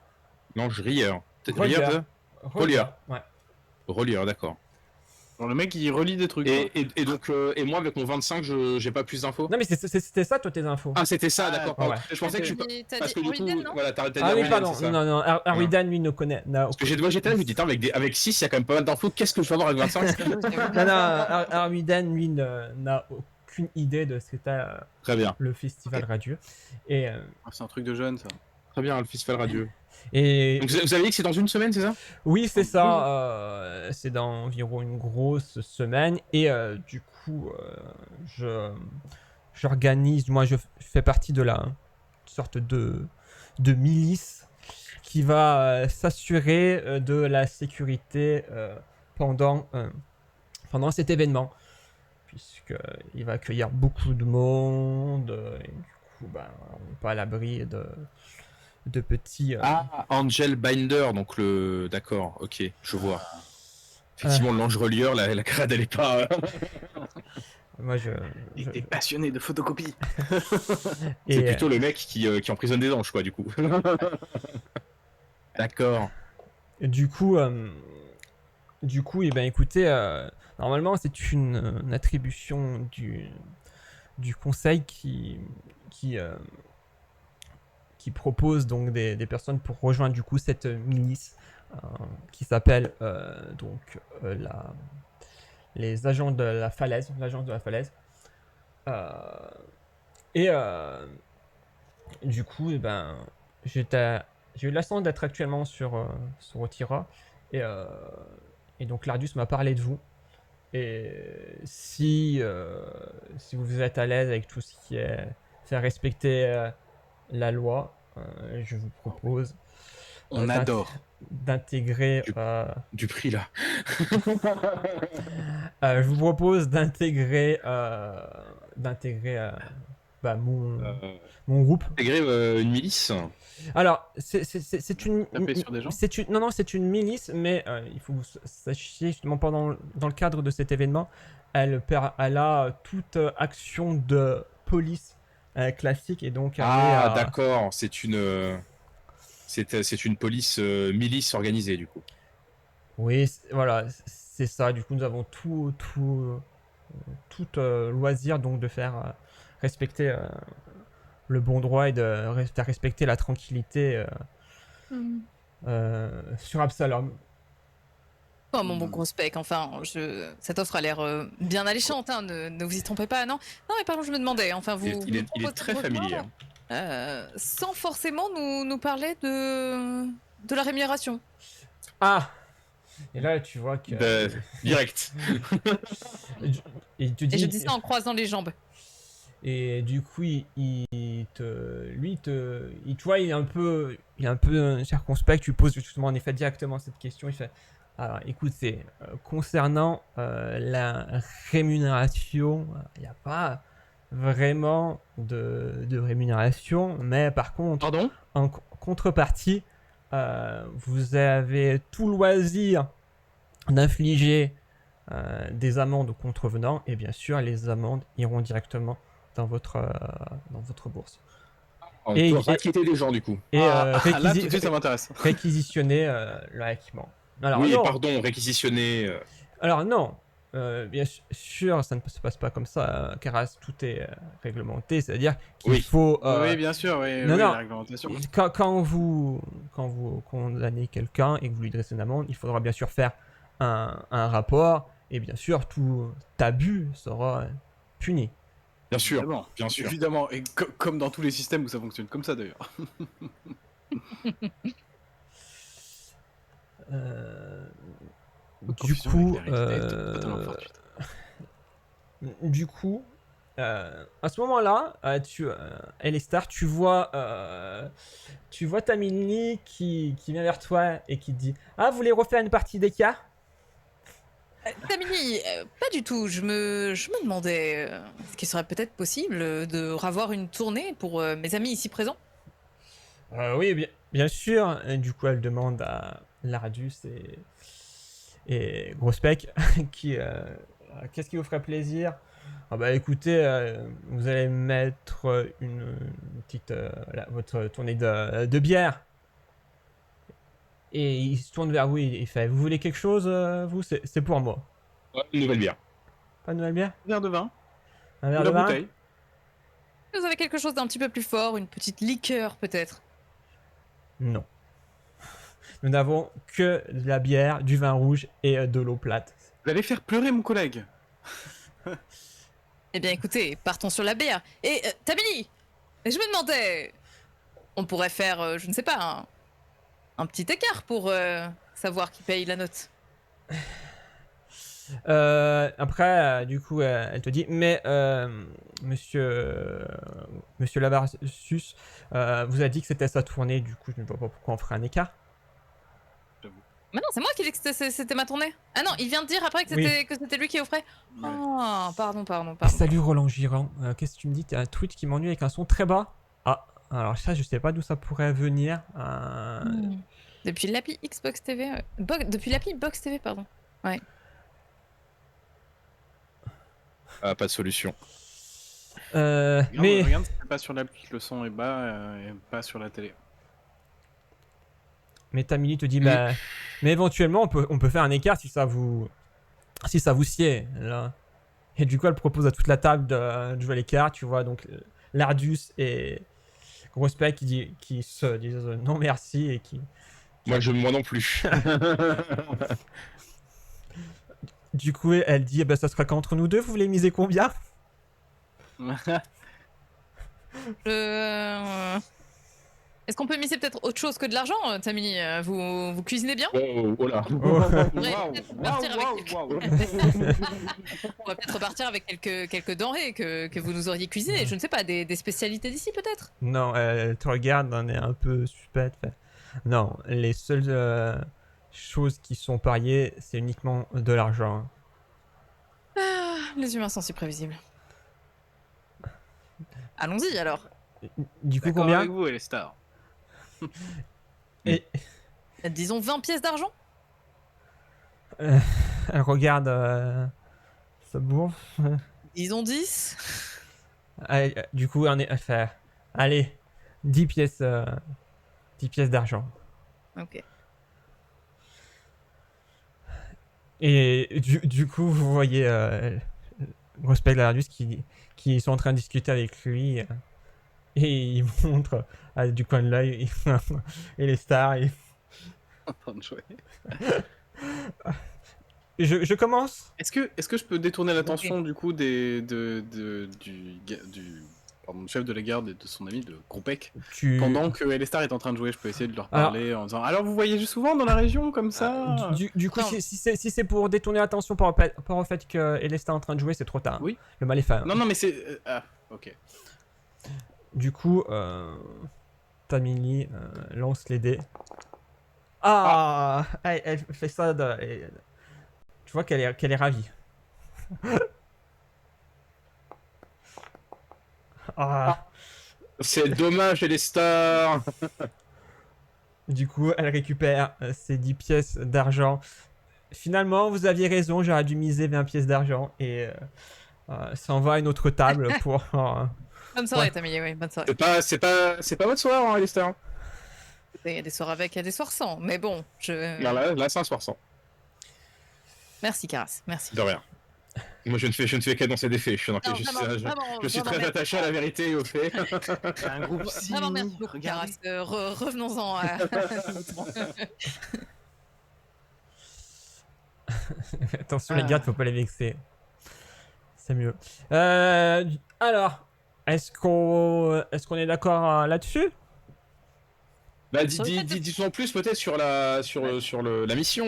L'ange rieur. Relieur. Rieur Relieur. Ouais. Relieur, d'accord. Genre le mec il relit des trucs. Et donc, et moi avec mon 25, j'ai pas plus d'infos? Non mais c'était ça toi tes infos. Ah, c'était ça, Ah, d'accord. ouais. pardon. Je pensais que tu. T'as Parce que dit du coup, Ruiden, non? voilà, t'as dit Ah oui Ruiden, pardon, c'est ça. non, Arwidan lui ne connaît. Parce que moi j'étais là, je me dis, putain, avec 6, il y a quand même pas mal d'infos. Qu'est-ce que je vais avoir avec 25? Non, Arwidan lui n'a aucune idée de ce qu'était Très bien. le festival radieux. Et, Ah, c'est un truc de jeune ça. Très bien, le festival radieux. et Donc vous avez dit que c'est dans une semaine, c'est ça? oui c'est ça, c'est dans environ une grosse semaine. Et du coup, j'organise, moi je fais partie de la sorte de milice qui va s'assurer de la sécurité pendant cet événement, puisqu'il va accueillir beaucoup de monde, et du coup on n'est pas à l'abri de petits... Ah, Angel Binder, donc le. D'accord, ok, je vois. Effectivement, l'ange relieur, la crade, elle est pas. moi Il est passionné de photocopie. C'est plutôt le mec qui emprisonne des anges, quoi, du coup. D'accord. Du coup, eh ben, écoutez, normalement, c'est une attribution du conseil qui propose donc des personnes pour rejoindre du coup cette milice qui s'appelle les agents de la falaise, l'agence de la falaise. Du coup, eh ben, j'ai eu la chance d'être actuellement sur Otira et donc Lardius m'a parlé de vous. Et si vous êtes à l'aise avec tout ce qui est faire respecter la loi, je vous propose On adore. d'intégrer Du prix, là. je vous propose d'intégrer mon groupe. Intégrer une milice. Alors, c'est une... Taper sur des gens Non, c'est une milice, mais il faut que vous sachiez, justement, dans le cadre de cet événement, elle a toute action de police classique, et donc... Ah, d'accord, c'est une police milice organisée, du coup. Oui, voilà, c'est ça. Du coup, nous avons tout loisir donc de faire respecter le bon droit et de faire respecter la tranquillité sur Absalom. Oh mon bon gros spec, enfin, cette offre a l'air bien alléchante, hein, ne vous y trompez pas, non? Non mais pardon, je me demandais, enfin vous... Il est très familier. Sans forcément nous parler de la rémunération. Ah! Et là, tu vois que... Direct. Et tu dis... Et je dis ça en croisant les jambes. Et du coup, tu vois, il est un peu circonspect. Tu poses justement en effet directement cette question. Il fait, alors, écoute, c'est concernant la rémunération, il n'y a pas vraiment de rémunération, mais par contre, Pardon? en contrepartie, vous avez tout loisir d'infliger des amendes aux contrevenants, et bien sûr, les amendes iront directement dans votre bourse. Et raqueter des gens, du coup. Et là, tout de suite, ça m'intéresse. réquisitionner leur équipement. Alors, oui, non. pardon, réquisitionner. Alors non, bien sûr, ça ne se passe pas comme ça, car tout est réglementé, c'est-à-dire qu'il faut... oui, bien sûr, oui, non, la réglementation. Quand vous condamnez quelqu'un et que vous lui dressez une amende, il faudra bien sûr faire un rapport, et bien sûr, tout abus sera puni. Bien sûr, Évidemment, bien sûr. Évidemment, et comme dans tous les systèmes où ça fonctionne comme ça d'ailleurs. Du coup, à ce moment-là, Elistar, tu vois Tamini qui vient vers toi et qui te dit: ah, vous voulez refaire une partie des cas? Tamini, pas du tout. Je me demandais ce qu'il serait peut-être possible de revoir une tournée pour mes amis ici présents. Oui, bien sûr. Et du coup, elle demande à Lardus et Grospec qui, qu'est-ce qui vous ferait plaisir? Ah bah écoutez, vous allez mettre une petite, votre tournée de bière. Et il se tourne vers vous, il fait, vous voulez quelque chose, vous? C'est pour moi. Ouais, une nouvelle bière. Pas de nouvelle bière? Verre de vin, Un ou verre la de vin? bouteille. Vous avez quelque chose d'un petit peu plus fort, une petite liqueur peut-être? Non. Nous n'avons que de la bière, du vin rouge et de l'eau plate. Vous allez faire pleurer mon collègue. Eh bien écoutez, partons sur la bière. Et Tamini, je me demandais, on pourrait faire, je ne sais pas, un petit écart pour savoir qui paye la note. Après, du coup, elle te dit, mais monsieur Lavarsus vous a dit que c'était sa tournée, du coup, je ne vois pas pourquoi on ferait un écart. Mais non, c'est moi qui ai dit que c'était ma tournée. Ah non, il vient de dire après que Oui. c'était lui qui offrait. Ouais. Oh, pardon. Salut Roland Girand, qu'est-ce que tu me dis? T'as un tweet qui m'ennuie avec un son très bas. Ah, alors ça, je sais pas d'où ça pourrait venir. Depuis l'appli Xbox TV, depuis l'appli Box TV, pardon. Ah, pas de solution. Mais Regarde, c'est pas sur l'appli que le son est bas et pas sur la télé. Tamini te dit, bah, mais éventuellement, on peut faire un écart si ça vous sied, là. Et du coup, elle propose à toute la table de jouer l'écart, tu vois, donc Lardus et Grospec qui se disent non merci et qui... Moi non plus. Du coup, elle dit, eh ben, ça sera qu'entre nous deux, vous voulez miser combien? Est-ce qu'on peut miser peut-être autre chose que de l'argent, Tamini? Vous cuisinez bien? Oh là. Oh. On va peut-être repartir avec quelques denrées que vous nous auriez cuisinées. Je ne sais pas, des spécialités d'ici peut-être? Non, elle te regarde, on est un peu suspecte. Non, les seules choses qui sont pariées, c'est uniquement de l'argent. Ah, les humains sont si prévisibles. Allons-y alors. Du coup, D'accord combien? avec vous, Elestar. Et Disons 20 pièces d'argent? elle regarde sa bourse. Disons 10? Du coup, elle fait, allez, 10 pièces d'argent. Ok. Et du coup, vous voyez Grospec Lardus qui sont en train de discuter avec lui. Et il montre du coin de l'œil et les stars. En train de jouer. Je commence. Est-ce que je peux détourner l'attention du coup du chef de la garde et de son ami, de Groupec, pendant que Elestar est en train de jouer? Je peux essayer de leur parler en disant, alors vous voyagez souvent dans la région comme ça? Du coup, Non. si c'est pour détourner l'attention par rapport au fait que Elesta est en train de jouer, c'est trop tard. Oui. Le mal est fait. Non, mais c'est... ah, ok. Du coup, Tamini lance les dés. Ah, elle fait ça. Tu vois qu'elle est ravie. Ah. C'est dommage, Elestar. Du coup, elle récupère ses 10 pièces d'argent. Finalement, vous aviez raison, j'aurais dû miser 20 pièces d'argent et s'en va à une autre table pour... Bonne soirée, Ouais. Tamini, oui, bonne soirée. C'est pas votre soir, hein, Elestar. Il y a des soirs avec, il y a des soirs sans. Mais bon, Là, c'est un soir sans. Merci, Caras, merci. De rien. Moi, je ne fais qu'annoncer des faits. Je suis, Non, je suis très attaché à la vérité et aux faits. C'est un groupe Vraiment, merci beaucoup, Caras. Revenons-en à... Attention les gars, faut pas les vexer. C'est mieux. Alors, est-ce qu'on est d'accord là-dessus? Bah, dis-nous en plus peut-être sur la mission,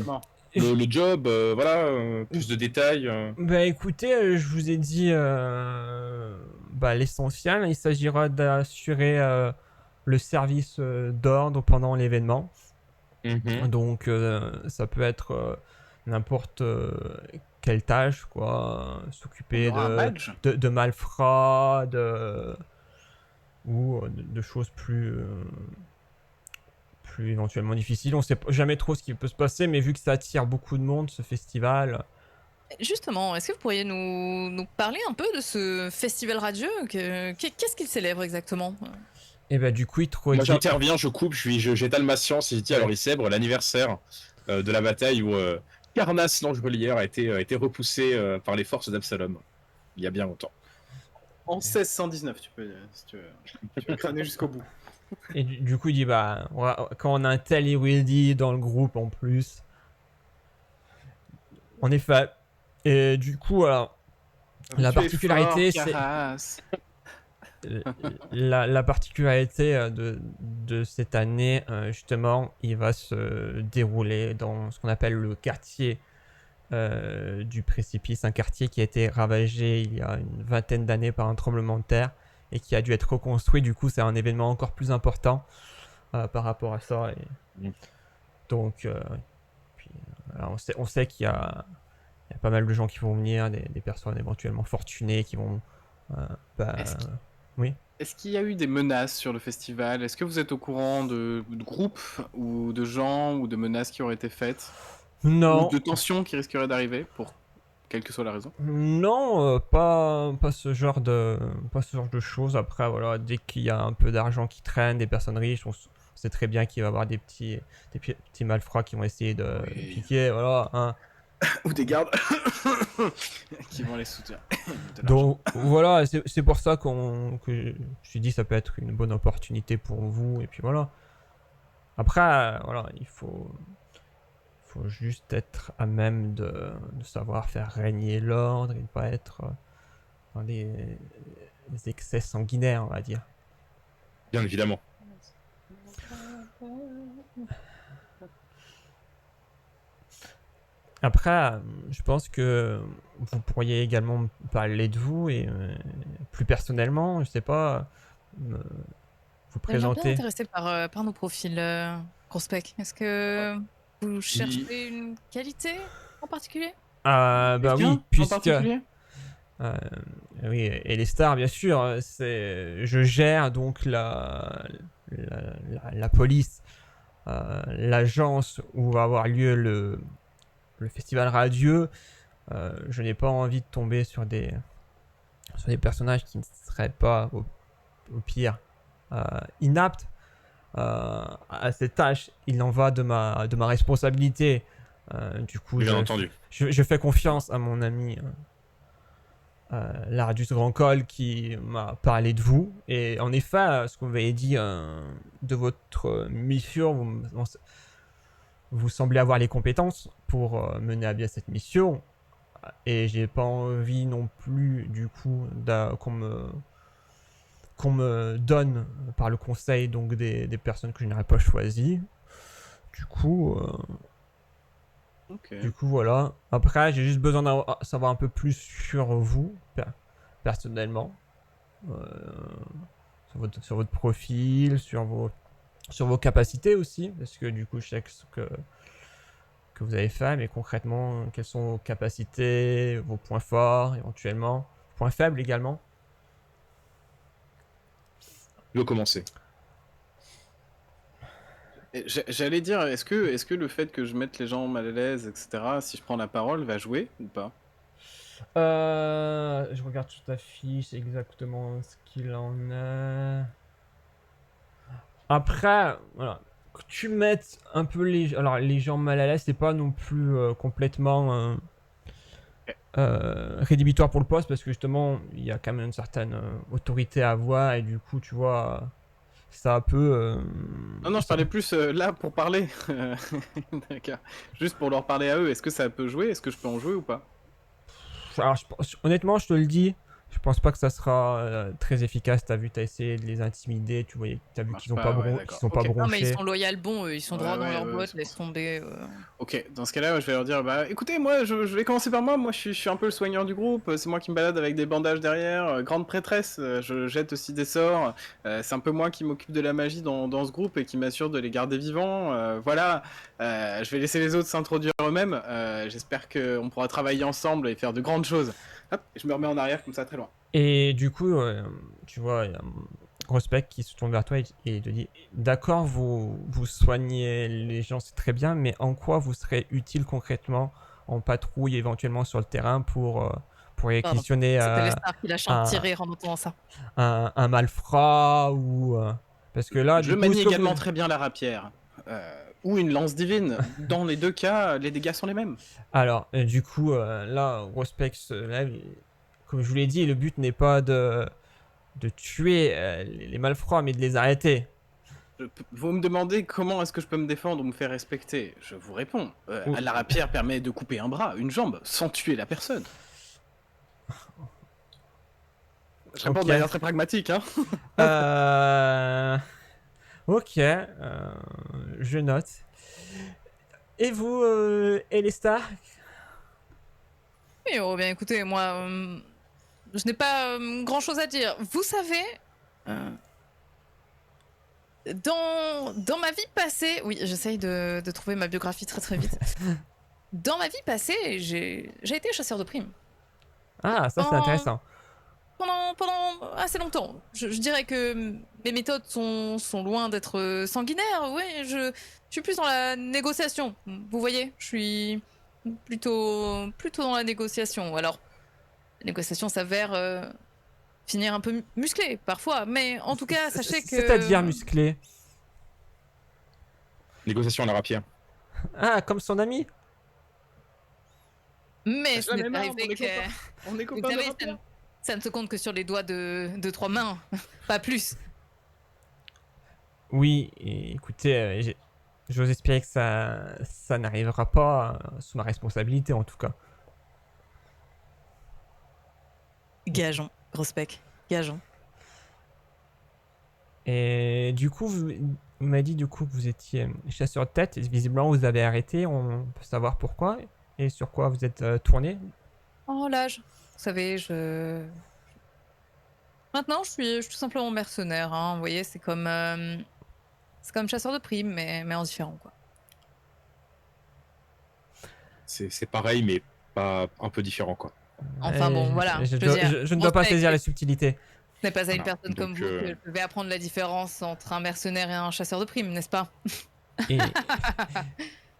Non. le job, voilà, plus de détails. Bah écoutez, je vous ai dit l'essentiel. Il s'agira d'assurer le service d'ordre pendant l'événement. Mhm. Donc ça peut être n'importe quelle tâche, quoi. On S'occuper aura un badge? de malfrats, ou de choses plus éventuellement difficiles. On sait jamais trop ce qui peut se passer, mais vu que ça attire beaucoup de monde, ce festival. Justement, est-ce que vous pourriez nous parler un peu de ce festival radieux? Qu'est-ce qu'il célèbre exactement? Et bah du coup, il te Moi redit. j'interviens, je coupe, j'étale ma science et je dis alors il célèbre l'anniversaire de la bataille où Carnas l'Angelière a été repoussé par les forces d'Absalom il y a bien longtemps. En 1619, tu peux, si tu veux crâner jusqu'au bout. Et du coup, il dit bah, quand on a un tel Irildi dans le groupe en plus. En effet. Et du coup, alors, la Tu es particularité, fort, c'est. Caras. La particularité de cette année, justement, il va se dérouler dans ce qu'on appelle le quartier du précipice, un quartier qui a été ravagé il y a une vingtaine d'années par un tremblement de terre et qui a dû être reconstruit. Du coup, c'est un événement encore plus important par rapport à ça. Donc, puis, alors, on sait qu'il y a pas mal de gens qui vont venir, des personnes éventuellement fortunées qui vont. Bah, oui. Est-ce qu'il y a eu des menaces sur le festival? Est-ce que vous êtes au courant de groupes ou de gens ou de menaces qui auraient été faites? Non. Ou de tensions qui risqueraient d'arriver, pour quelle que soit la raison? Non, pas ce genre de choses. Après, voilà, dès qu'il y a un peu d'argent qui traîne, des personnes riches, on sait très bien qu'il va y avoir des petits malfrats qui vont essayer de piquer, voilà. Hein. Ou des gardes qui vont les soutenir. Donc voilà, c'est pour ça que je me suis dit ça peut être une bonne opportunité pour vous, et puis voilà. Après, voilà, il faut juste être à même de savoir faire régner l'ordre et ne pas être dans des excès sanguinaires, on va dire. Bien évidemment. Après, je pense que vous pourriez également me parler de vous et plus personnellement, je sais pas, vous J'ai l'air bien présenter. intéressé par nos profils, Grospec. Est-ce que vous cherchez une qualité en particulier? Bah oui, Quelqu'un en puisque particulier? oui, et les stars, bien sûr, je gère donc la police, l'agence où va avoir lieu le festival radieux. Je n'ai pas envie de tomber sur des personnages qui ne seraient pas au pire inaptes à cette tâche. Il en va de ma responsabilité. Du coup, Bien entendu. je fais confiance à mon ami Lardus Grandcol qui m'a parlé de vous. Et en effet, ce que vous m'avez dit de votre mission, vous semblez avoir les compétences pour mener à bien cette mission. Et j'ai pas envie non plus, du coup, qu'on me donne par le conseil donc des personnes que je n'aurais pas choisies. Du coup, Ok. du coup, voilà. Après, j'ai juste besoin de savoir un peu plus sur vous, personnellement. Sur votre profil, sur vos capacités aussi. Parce que du coup, je sais que vous avez fait, mais concrètement, quelles sont vos capacités, vos points forts éventuellement, points faibles également. Je veux commencer. Et j'allais dire, est-ce que le fait que je mette les gens mal à l'aise, etc., si je prends la parole, va jouer ou pas? Je regarde sur ta fiche exactement ce qu'il en est. Après, voilà. Que tu mettes un peu les gens mal à l'aise, c'est pas non plus complètement rédhibitoire pour le poste parce que justement, il y a quand même une certaine autorité à avoir et du coup, tu vois, ça peut. Non, je parlais plus là pour parler. D'accord. Juste pour leur parler à eux, est-ce que ça peut jouer? Est-ce que je peux en jouer ou pas? Alors, honnêtement, je te le dis, Je pense pas que ça sera très efficace. T'as essayé de les intimider, t'as vu Marche qu'ils ont pas, pas, ouais, qu'ils d'accord. sont pas Ok. Non, mais ils bronchés. sont loyaux, bons, eux. Ils sont droits dans leur boîte, c'est laisse bon. tomber. Ok, dans ce cas-là, je vais leur dire, bah écoutez, moi je vais commencer par moi, je suis un peu le soigneur du groupe, c'est moi qui me balade avec des bandages derrière, grande prêtresse, je jette aussi des sorts, c'est un peu moi qui m'occupe de la magie dans ce groupe et qui m'assure de les garder vivants, voilà, je vais laisser les autres s'introduire eux-mêmes, j'espère qu'on pourra travailler ensemble et faire de grandes choses. Hop, je me remets en arrière comme ça très loin. Et du coup, tu vois, il y a Grospec qui se tourne vers toi et te dit d'accord, vous soignez les gens, c'est très bien, mais en quoi vous serez utile concrètement en patrouille éventuellement sur le terrain pour Pardon. réquisitionner C'était les stars qui lâchent un petit un, rire en entendant ça. un malfrat ou. Parce que là, Je du coup, manie ce que également vous. très bien la rapière, ou une lance divine, dans les deux cas, les dégâts sont les mêmes. Alors, du coup, là, Grospec se lève. Comme je vous l'ai dit, le but n'est pas de tuer les malfrats, mais de les arrêter. Vous me demandez comment est-ce que je peux me défendre ou me faire respecter. Je vous réponds. Oh. La rapière permet de couper un bras, une jambe, sans tuer la personne. Je réponds Ok. de manière très pragmatique, hein. Ok, je note. Et vous, Elistar? Oui, oh, bien écoutez, moi, je n'ai pas grand-chose à dire. Vous savez, dans ma vie passée, oui, j'essaye de trouver ma biographie très très vite. Dans ma vie passée, j'ai été chasseur de primes. Ah, ça c'est Pendant- intéressant. Pendant assez longtemps. Je dirais que mes méthodes sont loin d'être sanguinaires. Oui, je suis plus dans la négociation. Vous voyez, je suis plutôt dans la négociation. Alors, la négociation s'avère finir un peu musclée parfois, mais en tout cas, sachez que. C'est-à-dire musclé. Négociation à la rapière. Ah, comme son ami. Mais Lâche ce la n'est même pas arme, arrivé que. On est Vous copains de savez, rapière. ça ne se compte que sur les doigts de 3 mains, pas plus. Oui, et écoutez, j'ose espérer que ça n'arrivera pas sous ma responsabilité en tout cas. Gageons, gros spec, gageons. Et du coup, vous m'avez dit du coup que vous étiez chasseur de tête. Et visiblement, vous avez arrêté. On peut savoir pourquoi et sur quoi vous êtes tourné. Oh, l'âge. Vous savez, Maintenant, je suis tout simplement mercenaire, hein. Vous voyez, c'est comme chasseur de primes, mais en différent, quoi. C'est pareil, mais pas un peu différent, quoi. Enfin bon, voilà. Je veux dire, je ne dois pas respect, saisir les subtilités. ce n'est pas à une Voilà. personne comme Donc, vous que je vais apprendre la différence entre un mercenaire et un chasseur de primes, n'est-ce pas? Et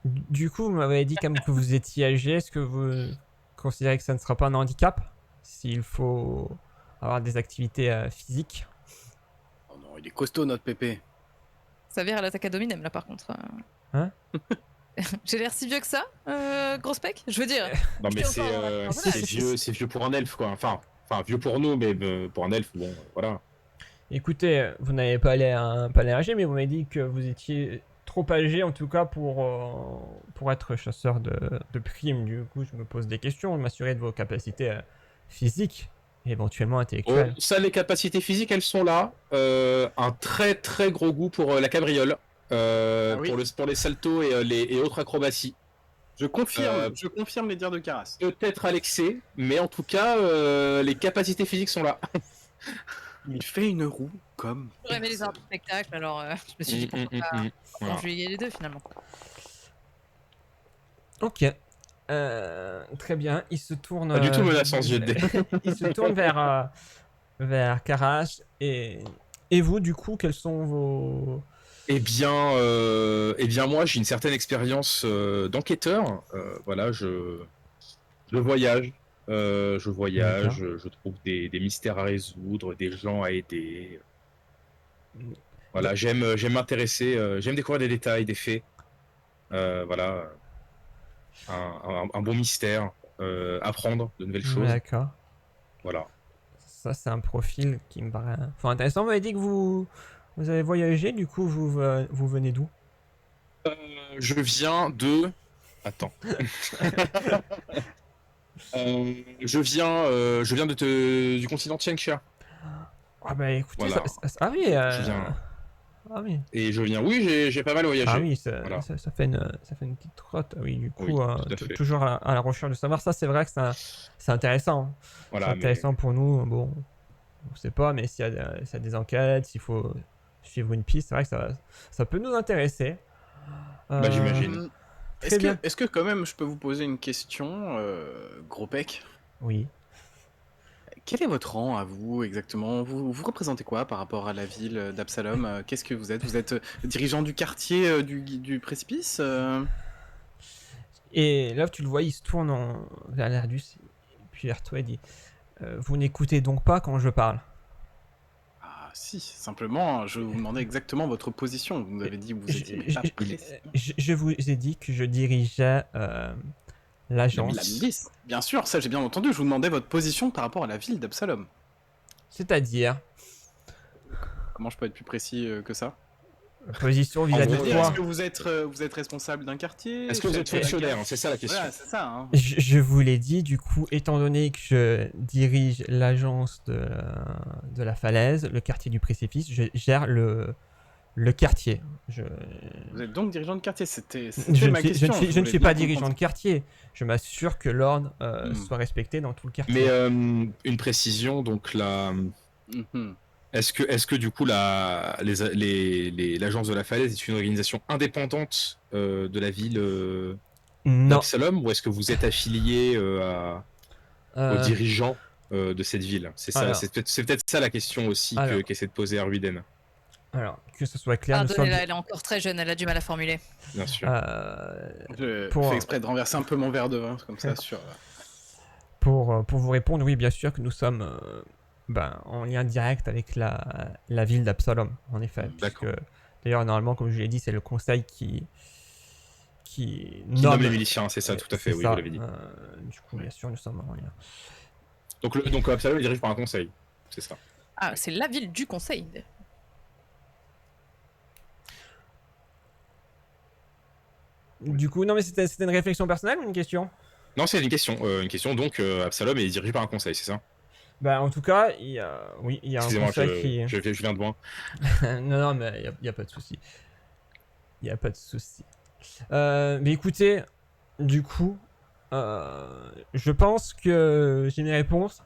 du coup, vous m'avez dit comme que vous étiez âgé. Est-ce que vous considérez que ça ne sera pas un handicap s'il faut avoir des activités physiques? Oh non, il est costaud notre pépé. Ça vire à l'attaque à dominem, là, par contre. Hein? J'ai l'air si vieux que ça, gros spec? Je veux dire, Non, mais Je suis encore dans la c'est vieux pour un elfe, quoi. Enfin, vieux pour nous, mais pour un elfe, bon, voilà. Écoutez, vous n'avez pas l'air âgé, mais vous m'avez dit que vous étiez trop âgé en tout cas pour être chasseur de primes. Du coup, je me pose des questions, m'assurer de vos capacités physiques et éventuellement Oh, intellectuelles. ça, les capacités physiques, elles sont là. Un très très gros goût pour la cabriole, oui. pour les saltos et autres acrobaties. Je confirme les dires de Caras. Peut-être à l'excès, mais en tout cas, les capacités physiques sont là. Il fait une roue comme. j'aurais aimé les arts du spectacle, alors je me suis dit pourquoi pas Voilà. conjuguer les deux, finalement. Ok. Très bien. Il se tourne. Pas du tout menaçant, ce jet de dés. Il se tourne vers Karash et vous, du coup, quels sont vos. Eh bien, moi, j'ai une certaine expérience d'enquêteur. Voilà, je voyage. Je trouve des mystères à résoudre, des gens à aider. Voilà, j'aime m'intéresser, j'aime découvrir des détails, des faits. Voilà, un bon mystère, apprendre de nouvelles choses. D'accord. Voilà. Ça, c'est un profil qui me paraît intéressant. Vous m'avez dit que vous avez voyagé, du coup, vous venez d'où? Je viens de... Attends. Je viens du continent Tianxia. Ah bah écoutez, Voilà. ah oui, Je viens. ah oui. Et je viens. Oui, j'ai pas mal voyagé. Ah oui, Voilà. ça fait une petite trotte. Oui, du coup, Oui, tout à fait. toujours à la recherche de savoir. Ça, c'est vrai que c'est intéressant. C'est Voilà, mais intéressant pour nous. Bon, on sait pas, mais s'il y a des enquêtes, s'il faut suivre une piste, c'est vrai que ça peut nous intéresser. Bah, j'imagine. Très bien. Est-ce que quand même je peux vous poser une question, Gros Pec? Oui. Quel est votre rang à vous exactement? Vous représentez quoi par rapport à la ville d'Absalom? Qu'est-ce que vous êtes? Vous êtes dirigeant du quartier du précipice? Et là, tu le vois, il se tourne vers l'Ardus, puis vers toi et dit vous n'écoutez donc pas quand je parle. Ah si, simplement, je vous demandais exactement votre position. Vous m'avez dit que vous étiez pas précis. Je vous ai dit que je dirigeais La l'agence. milice. Bien sûr, ça j'ai bien entendu. Je vous demandais votre position par rapport à la ville d'Absalom. C'est-à-dire Comment je peux être plus précis que ça? position vis-à-vis gros, de Est-ce quoi que vous êtes responsable d'un quartier? Est-ce que vous êtes chef de la fonctionnaire? garde? C'est ça la question. Voilà, c'est ça. Hein. Je vous l'ai dit, du coup, étant donné que je dirige l'agence de la falaise, le quartier du précipice, je gère le quartier. Vous êtes donc dirigeant de quartier. C'était Je ma question. je ne voulais suis bien pas dirigeant de comprendre. quartier. Je m'assure que l'ordre Hmm. soit respecté dans tout le quartier. Mais une précision, donc Mhm. est-ce que du coup l'agence de la falaise est une organisation indépendante de la ville Non. d'Absalom, ou est-ce que vous êtes affilié aux Euh, dirigeants de cette ville? C'est ça, alors. c'est peut-être ça la question aussi Alors. qu'essaie de poser Arwiden, Alors, que ce soit clair, nous sommes... Pardonnez-la, elle est encore très jeune, elle a du mal à formuler. bien sûr. Je Pour- fais exprès de renverser un peu mon verre de vin comme ça sur. Pour vous répondre, oui, bien sûr que nous sommes en lien direct avec la ville d'Absalom, en effet. D'accord. Puisque, d'ailleurs, normalement, comme je l'ai dit, c'est le conseil qui Qui nomme les miliciens, c'est ça, tout à fait, c'est oui, ça. vous l'avez dit. Du coup, bien sûr, nous sommes en lien. Donc Absalom est dirigé par un conseil, c'est ça. Ah, c'est la ville du conseil. Du coup, non, mais c'était une réflexion personnelle ou une question? Non, c'est une question. Donc Absalom est dirigé par un conseil, c'est ça? En tout cas, il y a un Excusez-moi, conseil qui... je viens de loin. non, mais il n'y a pas de souci. Il n'y a pas de souci. Mais écoutez, du coup, je pense que j'ai mes réponses.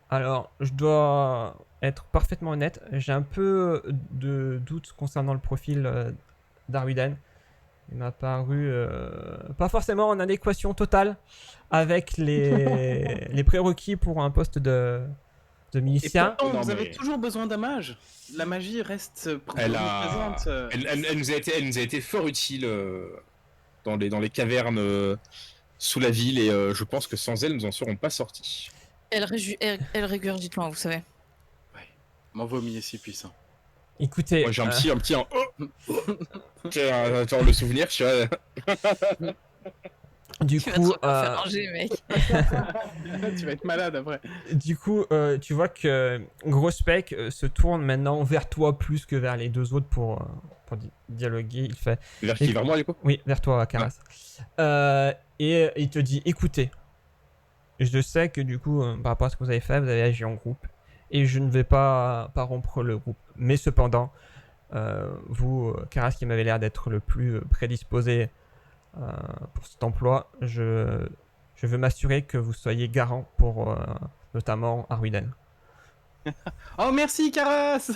Alors, je dois être parfaitement honnête. J'ai un peu de doutes concernant le profil d'Arwiden. Il m'a paru pas forcément en adéquation totale avec les prérequis pour un poste de Et milicien. pourtant, Non, vous avez mais- toujours besoin d'un mage. La magie reste Elle présente. elle nous a été fort utile dans les cavernes sous la ville, et je pense que sans elle, nous en serons pas sortis. Elle régurgite loin, vous savez. M'en vomi est si puissant. Écoutez, Moi, j'ai un petit attends, le souvenir, tu vois. du Tu vas coup, trop te faire ranger, mec. Tu vas être malade après. du coup, tu vois que Gros Spec se tourne maintenant vers toi plus que vers les deux autres pour dialoguer. Il fait Vers moi, du coup. oui, vers toi, Karas. Et il te dit écoutez, je sais que du coup, par rapport à ce que vous avez fait, vous avez agi en groupe et je ne vais pas rompre le groupe. Mais cependant, vous, Karas, qui m'avez l'air d'être le plus prédisposé pour cet emploi, je veux m'assurer que vous soyez garant pour notamment Arwiden. Oh merci Caras.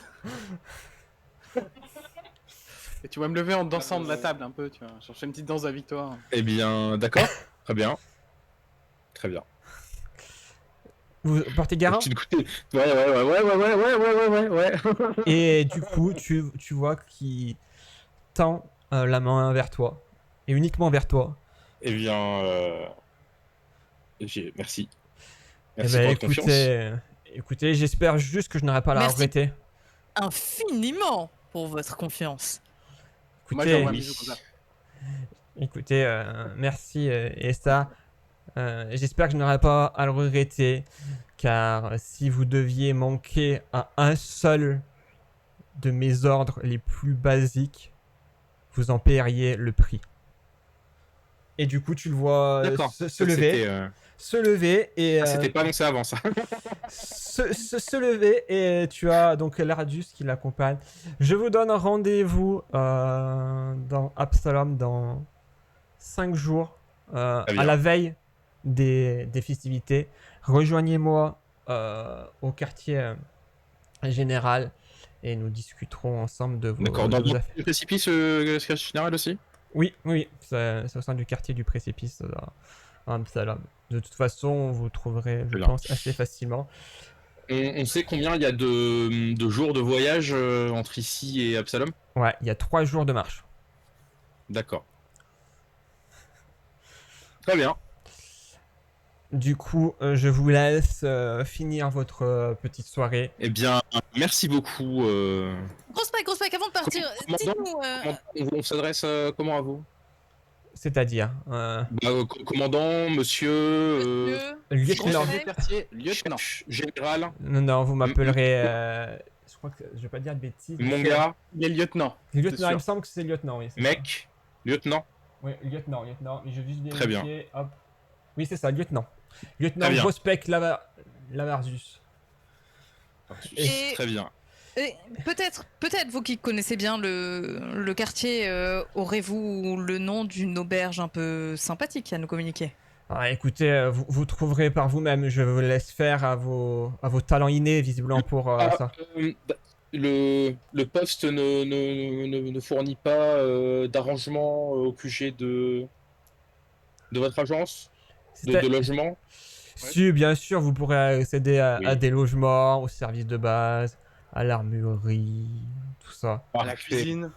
Et tu vas me lever en dansant de la table un peu, tu vois. Chercher une petite danse de la victoire. Eh bien, d'accord. Très bien. Très bien. Vous portez garant? Tu ouais. Et du coup, tu vois qu'il tend la main vers toi. Et uniquement vers toi. Eh bien, merci. Eh Merci ben, pour votre confiance. écoutez, j'espère juste que je n'aurai pas à la Merci. regretter. Infiniment pour votre confiance. Moi Écoutez, j'envoie un bisou comme ça. écoutez, merci Esta. J'espère que je n'aurai pas à le regretter. Car si vous deviez manquer à un seul de mes ordres les plus basiques, vous en paieriez le prix. Et du coup, tu le vois D'accord. se lever. Se lever et C'était pas annoncé avant ça. se lever et tu as donc Lardus qui l'accompagne. Je vous donne rendez-vous dans Absalom dans 5 jours Très à la bien. veille des festivités. Rejoignez-moi au quartier général et nous discuterons ensemble de D'accord. de Dans vos le affaires. précipice, le secrétaire général aussi. Oui, oui, c'est au sein du quartier du précipice à Absalom. De toute façon, vous trouverez, je Très bien. pense, assez facilement. On sait combien il y a de jours de voyage entre ici et Absalom? Ouais, il y a 3 jours de marche. D'accord. Très bien. Du coup, je vous laisse finir votre petite soirée. Eh bien, merci beaucoup. Grosse Mike, avant de partir, Commandant, dites-nous. on s'adresse comment à vous? C'est-à-dire, Commandant, monsieur, Monsieur, lieutenant. Chef de quartier, lieutenant. général, Non, non, vous m'appellerez. Je crois que je vais pas dire de bêtises. mais mon c'est- gars, Il est lieutenant. Lieutenant, c'est il sûr. me semble que c'est lieutenant, oui. c'est mec, lieutenant. ça. Oui, lieutenant. Mais je vais juste Très bien. vérifier. Hop. Oui, c'est ça, lieutenant. Lieutenant Très bien. Grospec Lavarzus. Et- Très bien. et peut-être vous qui connaissez bien le quartier, aurez-vous le nom d'une auberge un peu sympathique à nous communiquer? Ah, écoutez, vous trouverez par vous-même. Je vous laisse faire à vos talents innés, visiblement, pour ça. Le poste ne fournit pas d'arrangement au QG de votre agence C'est- de logement. Si, bien sûr, vous pourrez accéder à Oui. des logements, aux services de base, à l'armurerie, tout ça. À la Parfait. cuisine.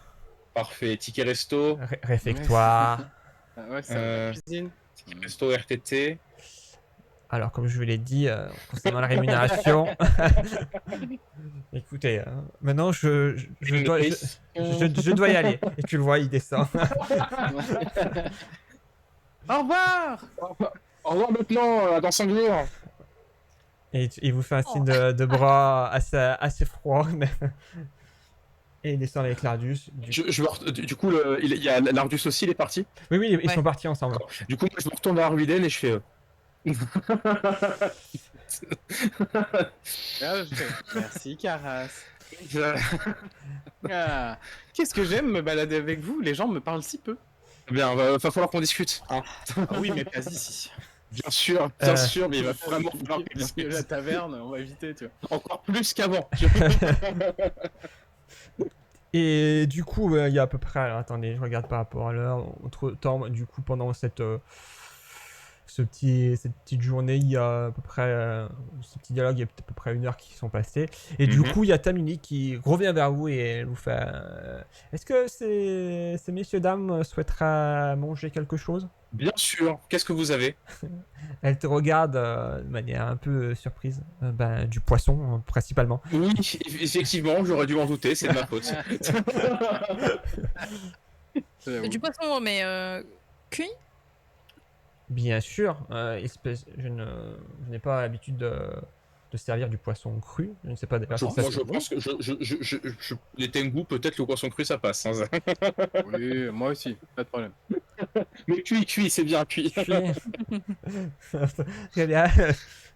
Parfait. Ticket resto. Réfectoire. Ah ouais, ça, Euh, la cuisine. Ticket resto RTT. Alors, comme je vous l'ai dit, concernant la rémunération, écoutez, maintenant je dois y aller. Et tu le vois, il descend. Au revoir. Au revoir maintenant, dans 5 jours. Et il vous fait un signe de bras assez froid. Et il descend avec Lardus. Du coup, il y a l'Ardus aussi, il est parti. Oui, oui, ils Ouais. sont partis ensemble. Du coup, moi, je me retourne vers Arviden et je fais. Ah, je fais, merci, Caras. Ah, qu'est-ce que j'aime me balader avec vous. Les gens me parlent si peu. Bien, va falloir qu'on discute. Hein. Ah oui, mais pas ici. Bien sûr, mais il va vraiment falloir qu'on Parce que discute. la taverne, on va éviter, tu vois. Encore plus qu'avant. Et du coup, il y a à peu près. Alors, attendez, je regarde par rapport à l'heure. Entre temps, du coup, pendant cette petite journée, il y a à peu près. Ce petit dialogue, il y a à peu près 1 heure qui sont passées. Et du Mhm. coup, il y a Tamini qui revient vers vous et elle vous fait est-ce que ces messieurs, dames souhaiteraient manger quelque chose? Bien sûr. Qu'est-ce que vous avez? Elle te regarde de manière un peu surprise. Ben, du poisson, principalement. Oui, effectivement, j'aurais dû m'en douter, c'est de ma faute. Du poisson, mais cuit? Bien sûr, je n'ai pas l'habitude de servir du poisson cru. Je ne sais pas d'ailleurs si ça Moi, je pense que les Tengu, peut-être le poisson cru, ça passe. Hein. Oui, moi aussi, pas de problème. Mais cuit, c'est bien cuit. cuit. Très bien.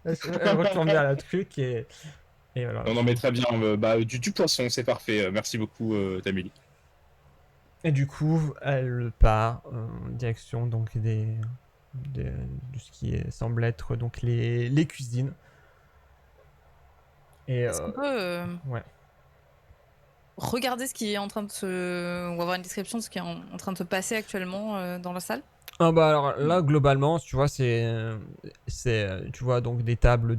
Elle retourne vers le truc et voilà. Non, mais très bien. Du poisson, c'est parfait. Merci beaucoup, Tamélie. Et du coup, elle part en direction donc de ce qui semble être donc les cuisines. Et Est-ce qu'on peut ouais. regarder ce qui est en train de se... ou avoir une description de ce qui est en train de se passer actuellement dans la salle? Ah bah alors là globalement tu vois c'est tu vois donc des tables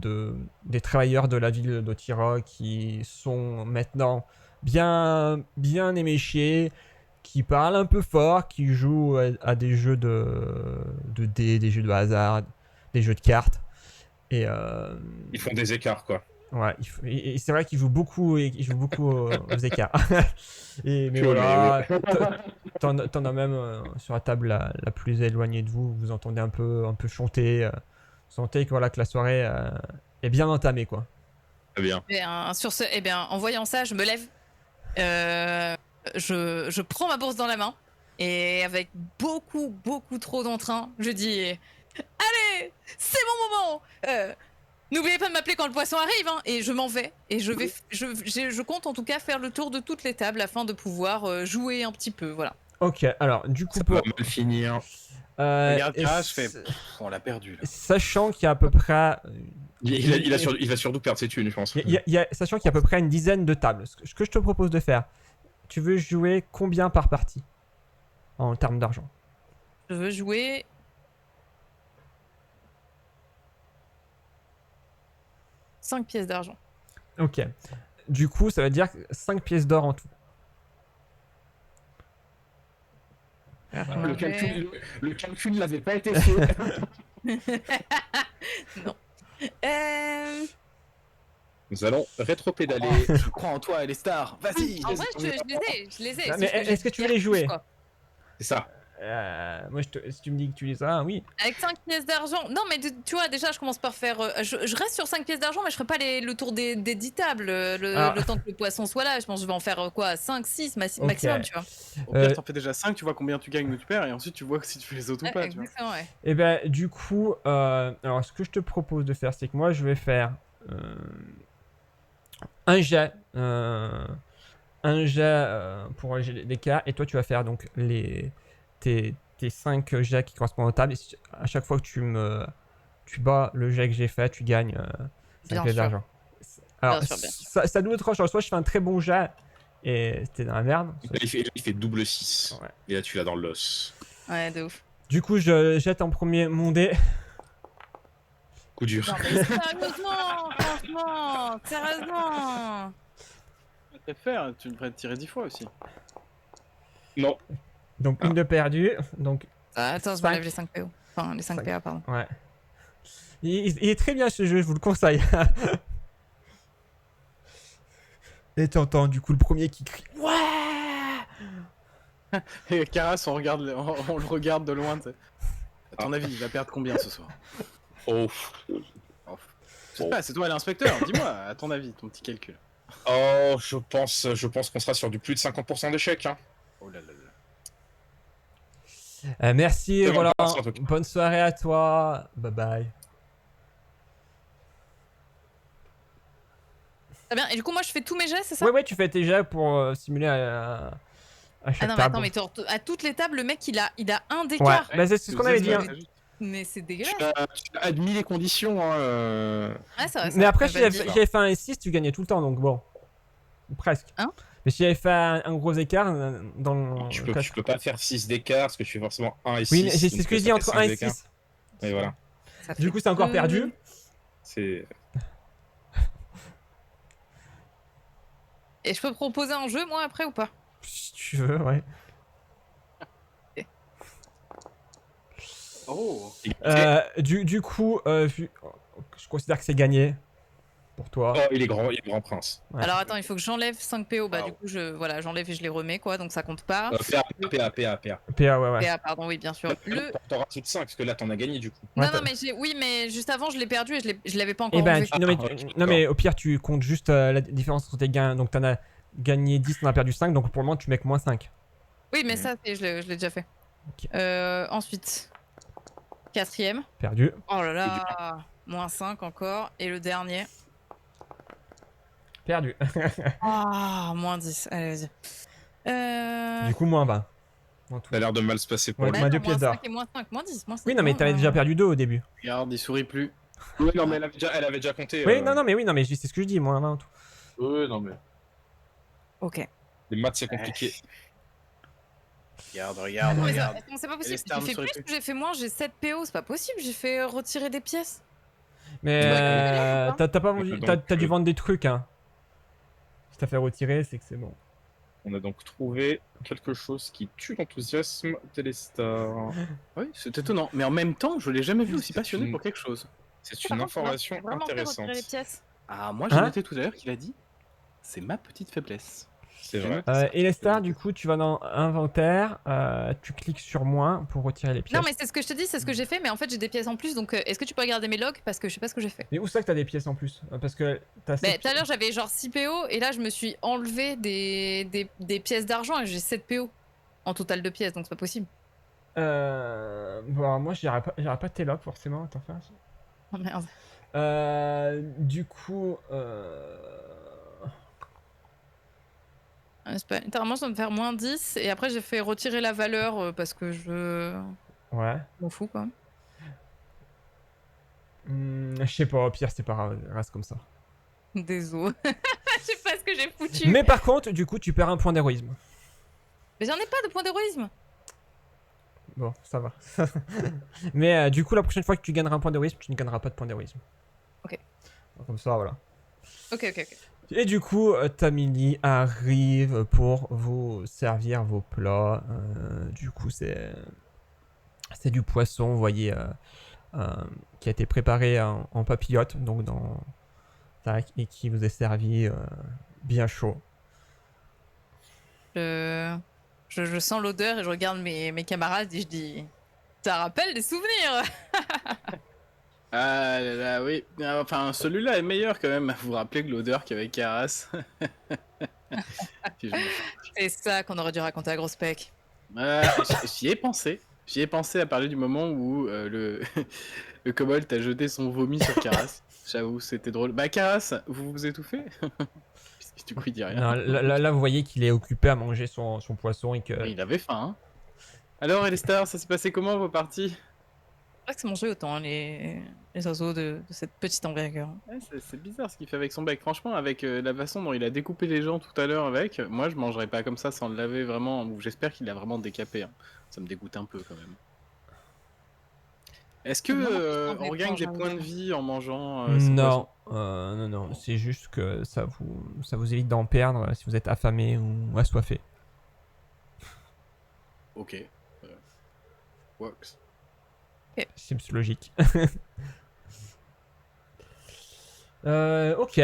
des travailleurs de la ville d'Otira qui sont maintenant bien éméchés, qui parlent un peu fort, qui jouent à des jeux de dés, des jeux de hasard, des jeux de cartes et Ils font des écarts, quoi. ouais, et c'est vrai qu'ils jouent beaucoup aux écarts. Mais Que voilà, t'en as même sur la table la plus éloignée de vous. Vous entendez un peu chanter. Vous sentez que voilà que la soirée est bien entamée quoi. Très bien. Sur ce, en voyant ça, je me lève. Je prends ma bourse dans la main Et avec beaucoup trop d'entrain, je dis allez, c'est mon moment. N'oubliez pas de m'appeler quand le poisson arrive, hein. Et je m'en vais. Et je compte en tout cas faire le tour de toutes les tables afin de pouvoir jouer un petit peu, voilà. Ok, alors du coup Ça pour... va mal finir. Regarde, et Kara, je fais. On l'a perdu là. sachant qu'il y a à peu près... Il va surtout perdre ses thunes, je pense. Sachant qu'il y a à peu près une dizaine de tables, ce que je te propose de faire, tu veux jouer combien par partie en termes d'argent? Je veux jouer 5 pièces d'argent. Ok. Du coup, ça veut dire 5 pièces d'or en tout. Le calcul n'avait pas été fait. Non. Nous allons rétro-pédaler. Oh, je crois en toi, les stars. Vas-y. En vrai, je les ai. Ah, c'est mais juste que est-ce que tu veux j'ai les jouer? plus, quoi. C'est ça. Moi, si tu me dis que tu les as, oui. Avec 5 pièces d'argent. Non, mais tu vois, déjà, je commence par faire. Je reste sur 5 pièces d'argent, mais je ferai pas le tour des 10 tables. Le temps que le poisson soit là. Je pense que je vais en faire quoi 5, 6 maximum, tu vois. Au pire, t'en fais déjà 5, tu vois combien tu gagnes ou tu perds, et ensuite tu vois si tu fais les autres ou pas. Tu vois. Exactement, ouais. Et ben, du coup, alors ce que je te propose de faire, c'est que moi, je vais faire un jet. Un jet pour les cas, et toi, tu vas faire donc tes 5 jets qui correspondent aux tables. Et à chaque fois que tu bats le jet que j'ai fait, tu gagnes 5 Bien pièces sûr. d'argent. Alors, Bien sûr. ça double tranchant. Soit je fais un très bon jet et c'était dans la merde. Là, il fait double 6. Ouais. Et là, tu l'as dans l'os. Ouais, de ouf. Du coup, je jette en premier mon dé. Coup dur. Non, mais sérieusement, franchement, sérieusement. Tu faire, tu devrais te tirer 10 fois aussi. Non. Donc, une de perdue. Donc, Attends, je Cinq. m'enlève les 5 PO. Enfin, les 5 PA, pardon. ouais. Il est très bien ce jeu, je vous le conseille. Et t'entends du coup le premier qui crie ouais. Et Karas, on le regarde de loin. T'sais. À ton avis, il va perdre combien ce soir? Oh. Oh. Je sais pas, c'est toi l'inspecteur. Dis-moi, à ton avis, ton petit calcul. Oh, je pense qu'on sera sur du plus de 50% d'échecs. Hein. Oh là là là. Merci C'est bon, Roland. passe, en tout cas. Bonne soirée à toi. Bye bye. Très bien. Et du coup, moi, je fais tous mes jets, c'est ça? Ouais, tu fais tes jets pour simuler à chaque Ah non, mais table. attends, mais à toutes les tables, le mec, il a un Ouais, d'écart. bah, c'est ce qu'on avait dit. Hein. Mais c'est Tu dégueulasse. as admis les conditions. Hein, Ouais, c'est vrai. Mais après, Bah, si j'avais fait un S6, tu gagnais tout le temps, donc bon. Presque. Hein? Mais si j'avais fait un gros écart dans tu le cas- peux pas faire 6 d'écart parce que tu fais forcément 1 et 6. Oui, mais c'est ce que je dis entre 1 et 6. Et voilà. ça Du fait coup, c'est encore deux. perdu. C'est. Et je peux proposer un jeu, moi, après, ou pas? Si tu veux, ouais. Oh. Du coup, je considère que c'est gagné pour toi. Oh, il est grand prince. Ouais. Alors, attends, il faut que j'enlève 5 PO. Bah, Ah, du coup, j'enlève et je les remets, quoi. Donc, ça compte pas. PA. PA, ouais. PA, pardon, oui, bien sûr. T'en rajoutes 5 parce que là, t'en as gagné du coup. Ouais, Non, non, mais oui, mais juste avant, je l'ai perdu et je l'avais pas encore Eh ben, enlevé. non, mais au pire, tu comptes juste la différence entre tes gains. Donc, t'en as gagné 10, t'en as perdu 5. Donc, pour le moment, tu mets que moins 5. Oui, mais ça, je l'ai déjà fait. Ok. Ensuite, 4ème. Perdu. Oh là là, moins 5 encore. Et le dernier. Perdu. Ah, moins 10. Allez, vas-y. Du coup, moins 20. En tout. Ça a l'air de mal se passer pour Ouais, lui. moins non, deux pièces moins d'or. 5 et moins 5, moins 10. Moins 5, Oui, non, mais t'avais déjà perdu 2 au début. Regarde, il sourit plus. Oui, non, mais elle avait déjà compté. Oui, non, mais c'est ce que je dis, moins 20 en tout. Oui, non, mais. Ok. Les maths, c'est compliqué. Regarde. Non, c'est pas Et les possible. stars J'ai fait ne sourient plus que j'ai fait moins, j'ai 7 PO, c'est pas possible. J'ai fait retirer des pièces. Mais Tu vas gagner les jeux, ou pas t'as pas vendu, t'as dû vendre des trucs, hein. Si t'as fait retirer, c'est que c'est bon. On a donc trouvé quelque chose qui tue l'enthousiasme Téléstar. Oui, c'est étonnant. Mais en même temps, je l'ai jamais vu aussi passionné pour quelque chose. C'est une information J'ai vraiment fait intéressante. retirer les pièces. Ah, moi j'ai Hein noté tout à l'heure qu'il a dit c'est ma petite faiblesse. C'est vrai. Et les stars, du coup, tu vas dans inventaire, tu cliques sur moins pour retirer les pièces. Non, mais c'est ce que je te dis, c'est ce que j'ai fait, mais en fait j'ai des pièces en plus, donc est-ce que tu peux regarder mes logs? Parce que je sais pas ce que j'ai fait. Mais où ça que t'as des pièces en plus? Parce que t'as Mais sept- tout à l'heure j'avais genre 6 PO, et là je me suis enlevé des pièces d'argent et j'ai 7 PO. en total de pièces, donc c'est pas possible. Bon, moi, j'aurais pas Télop, forcément. Attends, faire. Oh merde. Du coup, C'est pas... Littéralement, ça va me faire moins 10. Et après, j'ai fait retirer la valeur parce que je ouais. m'en fous, quoi. Je sais pas, au pire, c'est pas grave, reste comme ça. Désolé. Je sais pas ce que j'ai foutu. Mais par contre, du coup, tu perds un point d'héroïsme. Mais j'en ai pas de point d'héroïsme. Bon, ça va. Mais du coup, la prochaine fois que tu gagneras un point d'héroïsme, tu ne gagneras pas de point d'héroïsme. Ok. Comme ça, voilà. Ok. Et du coup, Tamini arrive pour vous servir vos plats. Du coup, c'est du poisson, vous voyez, qui a été préparé en papillote, donc dans tac, et qui vous est servi bien chaud. Je sens l'odeur et je regarde mes camarades et je dis ça rappelle des souvenirs. Ah là là, oui. Enfin, celui-là est meilleur quand même. Vous vous rappelez que l'odeur qu'avait Caras. Si je me- C'est ça qu'on aurait dû raconter à Grosse Pec. J'y ai pensé. J'y ai pensé à parler du moment où le kobold a jeté son vomi sur Caras. J'avoue, c'était drôle. Bah, Caras, vous vous étouffez? Du coup, il dit rien. Non, là, vous voyez qu'il est occupé à manger son poisson et que... Mais il avait faim, hein. Alors, Elestar, ça s'est passé comment vos parties? C'est vrai que c'est mangé autant hein, les oiseaux de cette petite envergure. Ouais, c'est bizarre ce qu'il fait avec son bec. Franchement, avec la façon dont il a découpé les gens tout à l'heure avec, moi je mangerais pas comme ça sans le laver vraiment. Ou j'espère qu'il l'a vraiment décapé. Hein. Ça me dégoûte un peu quand même. Est-ce que C'est vraiment plus un on vrai regagne plan, des j'ai points de envie de vie en mangeant ce Non, poisson non, c'est juste que ça vous évite d'en perdre si vous êtes affamé ou assoiffé. Ok. Works. C'est logique. Ok,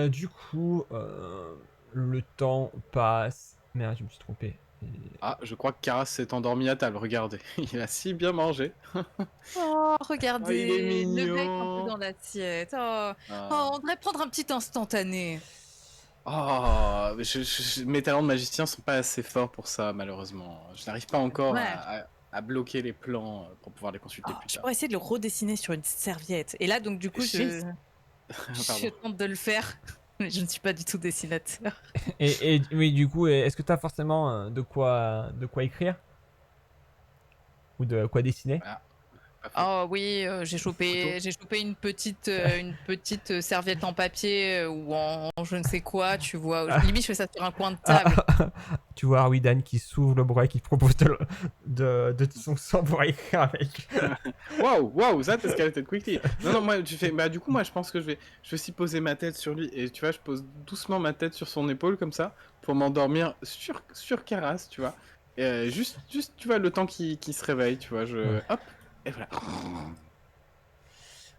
du coup, le temps passe. Merde, je me suis trompé. Ah, je crois que Caras s'est endormi à table. Regardez, il a si bien mangé. Oh, Oh, il est regardez, le bec un peu mignon. dans l'assiette. Oh. Ah. Oh, on devrait prendre un petit instantané. Oh, mes talents de magicien sont pas assez forts pour ça, malheureusement. Je n'arrive pas encore Ouais. à bloquer les plans pour pouvoir les consulter Oh, plus je tard. pourrais essayer de le redessiner sur une serviette. Et là, donc, du coup, je Pardon. tente de le faire. Mais je ne suis pas du tout dessinateur. Et oui, du coup, est-ce que tu as forcément de quoi écrire? Ou de quoi dessiner? Voilà. Pas faux. Oh oui, j'ai Couteau. chopé une petite serviette en papier ou en je ne sais quoi, tu vois. Limite, je fais ça sur un coin de table. Tu vois Arwidan qui s'ouvre le bras et qui te propose de son sang pour écrire avec. Waouh, that escalated quickly. Non, moi, du coup, moi, je pense que je vais aussi poser ma tête sur lui. Et tu vois, je pose doucement ma tête sur son épaule comme ça pour m'endormir sur Caras, tu vois. Et, juste, tu vois, le temps qu'il se réveille, tu vois, Ouais. hop, et voilà.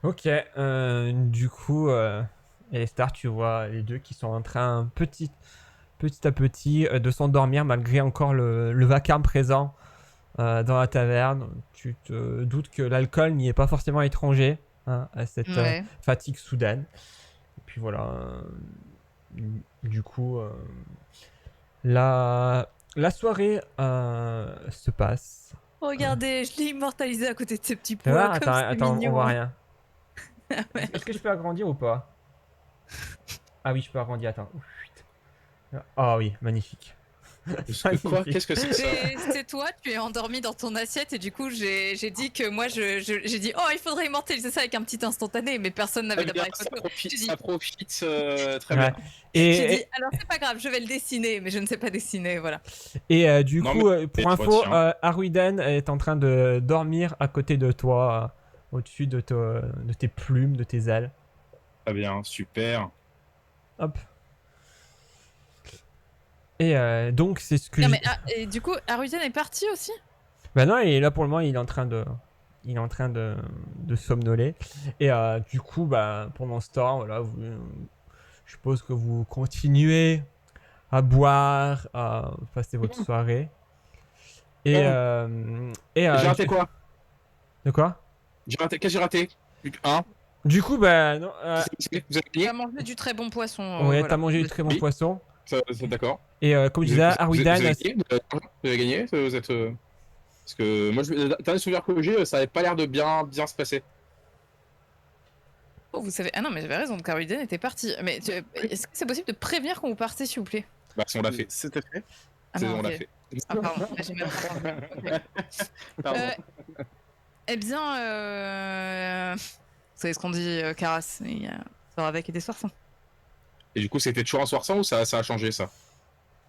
Ok, du coup, les stars, tu vois les deux qui sont en train petit à petit de s'endormir malgré encore le vacarme présent dans la taverne. Tu te doutes que l'alcool n'y est pas forcément étranger hein, à cette Ouais. fatigue soudaine. Et puis voilà, du coup, la soirée se passe. Regardez, je l'ai immortalisé à côté de ces petits Tu vois, pois, comme c'est attends, on mignon. voit rien. Ouais. Est-ce que je peux agrandir ou pas? Ah oui, je peux agrandir, attends. Ah oui, magnifique. Quoi? Qu'est-ce que c'est ça? C'est toi, tu es endormi dans ton assiette et du coup j'ai dit que moi j'ai dit oh il faudrait immortaliser ça avec un petit instantané mais personne n'avait Ah bien, d'appareil photo. J'ai dit, ça profite très Ouais. bien. j'ai dit Et, alors c'est pas grave je vais le dessiner mais je ne sais pas dessiner voilà. du Non, coup, mais pour toi, info, tiens. Arwiden est en train de dormir à côté de toi, au-dessus de tes plumes, de tes ailes. Très bien, super. Hop. Et donc, c'est ce que Non je... mais et du coup Aruden est parti aussi. Bah non, et là pour le moment, il est en train de somnoler. Et du coup, bah, pendant ce temps, voilà, je suppose que vous continuez à boire, à passer votre soirée. Et, J'ai raté quoi? De quoi? Qu'est-ce que j'ai raté? Hein? Du coup, bah, non, Vous avez Tu gagné? as mangé du très bon poisson. ouais, voilà. t'as mangé du très bon Oui. poisson. D'accord. Et comme je disais, Arwidan, Vous avez gagné, vous êtes. Parce que moi, le dernier souvenir que j'ai, ça avait pas l'air de bien se passer. Oh, vous savez. Ah non, mais j'avais raison, Carwiden était parti. Mais est-ce que c'est possible de prévenir quand vous partez, s'il vous plaît? Bah, on l'a fait. C'était fait. Ah C'est non, on l'a ok. fait. Ah, pardon, j'ai même pas entendu. Pardon. Eh bien, vous savez ce qu'on dit, Caras, il y a sort avec et des soirs sans. Et du coup, c'était toujours un soir sans ou ça a changé ça?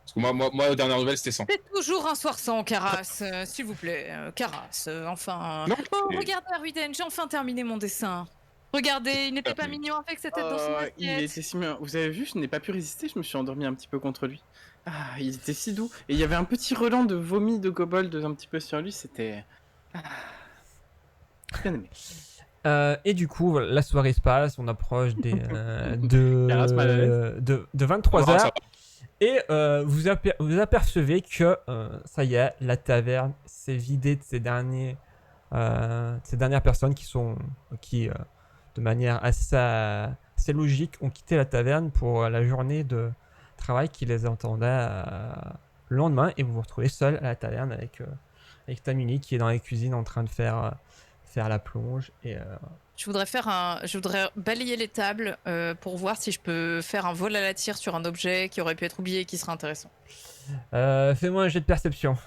Parce que moi, aux dernières nouvelles, c'était 100. C'est toujours un soir sans, Caras, s'il vous plaît, Caras, enfin. Non, Oh, c'est- regardez, Arwiden, j'ai enfin terminé mon dessin. Regardez, il n'était pas oui. mignon avec sa tête dans son Il assiette. était si mignon. Vous avez vu, je n'ai pas pu résister, je me suis endormi un petit peu contre lui. Ah, il était si doux. Et il y avait un petit relent de vomi de kobold un petit peu sur lui, c'était... Ah. Bien aimé. et du coup, voilà, la soirée se passe, on approche Caras mal à l'aise. de Ah, 23h. ça va. Et vous apercevez que, ça y est, la taverne s'est vidée de ces dernières personnes qui de manière assez logique, ont quitté la taverne pour la journée de travail qui les attendait le lendemain. Et vous vous retrouvez seul à la taverne avec Tamini qui est dans la cuisine en train de faire la plonge. Et Je voudrais balayer les tables pour voir si je peux faire un vol à la tire sur un objet qui aurait pu être oublié et qui serait intéressant. fais-moi un jet de perception.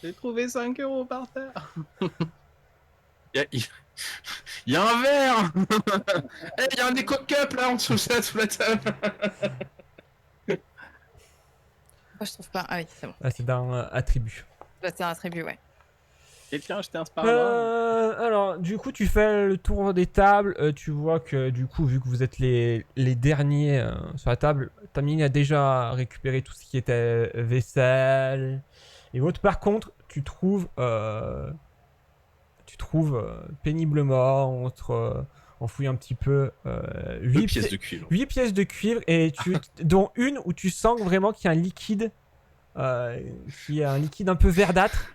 J'ai trouvé 5 € par terre. Il y a un verre. Il y a un éco cup là en dessous sous la table. Moi, je trouve pas. Ah oui, c'est bon. C'est d'un attribut. Bah, c'est un attribut, ouais. Quelqu'un a acheté un sparadrap. Alors, du coup, tu fais le tour des tables. Tu vois que, du coup, vu que vous êtes les derniers sur la table, Tamini a déjà récupéré tout ce qui était vaisselle et autres. Par contre, tu trouves péniblement, en fouillant un petit peu, 8 pièces de cuivre. 8 pièces de cuivre, et dont une où tu sens vraiment qu'il y a un liquide, un peu verdâtre.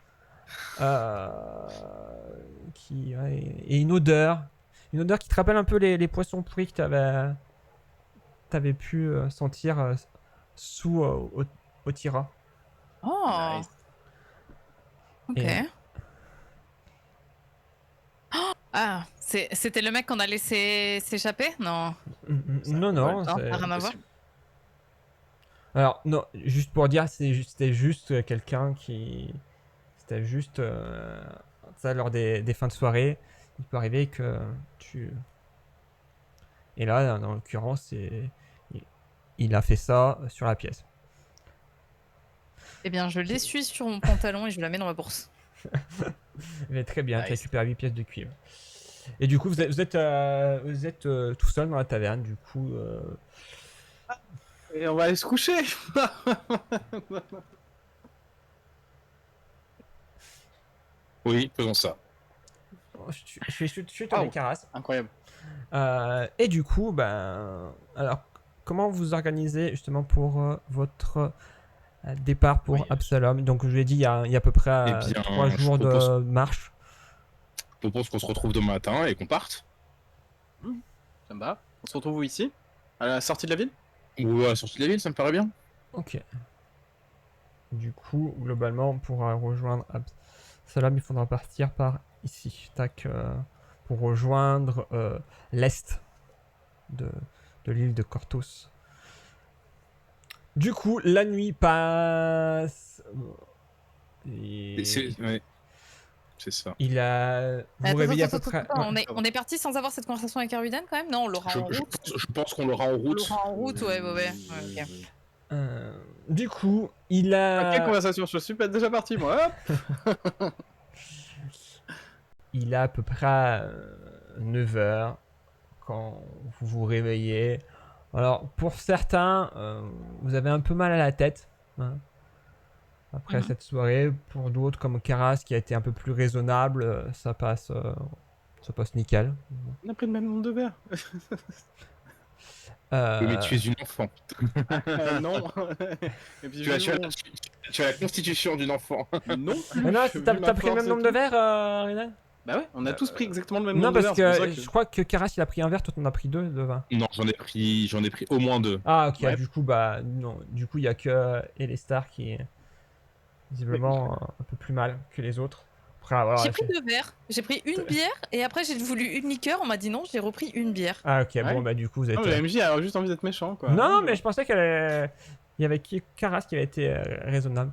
Et une odeur qui te rappelle un peu les poissons pourris que t'avais pu sentir sous au Tira. Oh! Nice. Ok. Et- Oh ah, c'était le mec qu'on a laissé s'échapper? Non. Non, Non, c'est- rien à voir. alors non, juste pour dire, c'était juste quelqu'un qui, c'était juste ça, lors des fins de soirée, il peut arriver que et là, dans l'occurrence, il a fait ça sur la pièce. Eh bien, je l'essuie sur mon pantalon et je la mets dans ma bourse. Mais très bien, Nice. tu récupères 8 pièces de cuivre. Et du coup, vous êtes tout seul dans la taverne, du coup. Et on va aller se coucher. Oui, faisons ça. Je suis tourné Wow. Caras. Incroyable. Et du coup, ben. Alors, comment vous organisez justement pour votre départ pour Oui. Absalom? Donc, je vous ai dit, il y a à peu près Eh bien, 3 je jours de propose- marche. Je propose qu'on se retrouve demain matin et qu'on parte. Ça me va. On se retrouve où ici? À la sortie de la ville? Ou à la sortie de la ville, ça me paraît bien. Ok. Du coup, globalement, pour rejoindre Absalom, il faudra partir par ici. Tac. Pour rejoindre l'est de l'île de Cortos. Du coup, la nuit passe. Et C'est ça. il a. Vous Attends, réveillez à attends, peu près. attends, on est parti sans avoir cette conversation avec Arwiden quand même? Non, on l'aura en route. Je pense qu'on l'aura en On route. l'aura en route, ouais. Ok. Du coup, il a. Quelle conversation? Je suis pas déjà parti, moi. Hop. Il a à peu près 9h quand vous vous réveillez. Alors, pour certains, vous avez un peu mal à la tête, hein, après Mhm. cette soirée. Pour d'autres, comme Karas, qui a été un peu plus raisonnable, ça passe nickel. On a pris le même nombre de verres. Euh, Mais tu es une enfant. Non. Et puis, Tu as la constitution d'une enfant. Non. non, Vu t'as ma pris le force même et nombre de tout. verres, Rina? Bah ouais, on a tous pris exactement le même Non, nombre de parce verres. c'est pour que ça je crois que Karas il a pris un verre, toi t'en as pris 2 de vin. Non, j'en ai pris au moins 2. Ah, ok, Ouais. du coup, bah non, du coup, il y a que Elestar qui est visiblement un peu plus mal que les autres. Après, voilà, J'ai pris 2 verres, j'ai pris une bière et après j'ai voulu une liqueur, on m'a dit non, j'ai repris une bière. Ah, ok, Ouais. bon, bah du coup, vous êtes. Non, mais la MJ a juste envie d'être méchant, quoi. Non, je mais je pensais qu'il y avait Karas qui avait été raisonnable.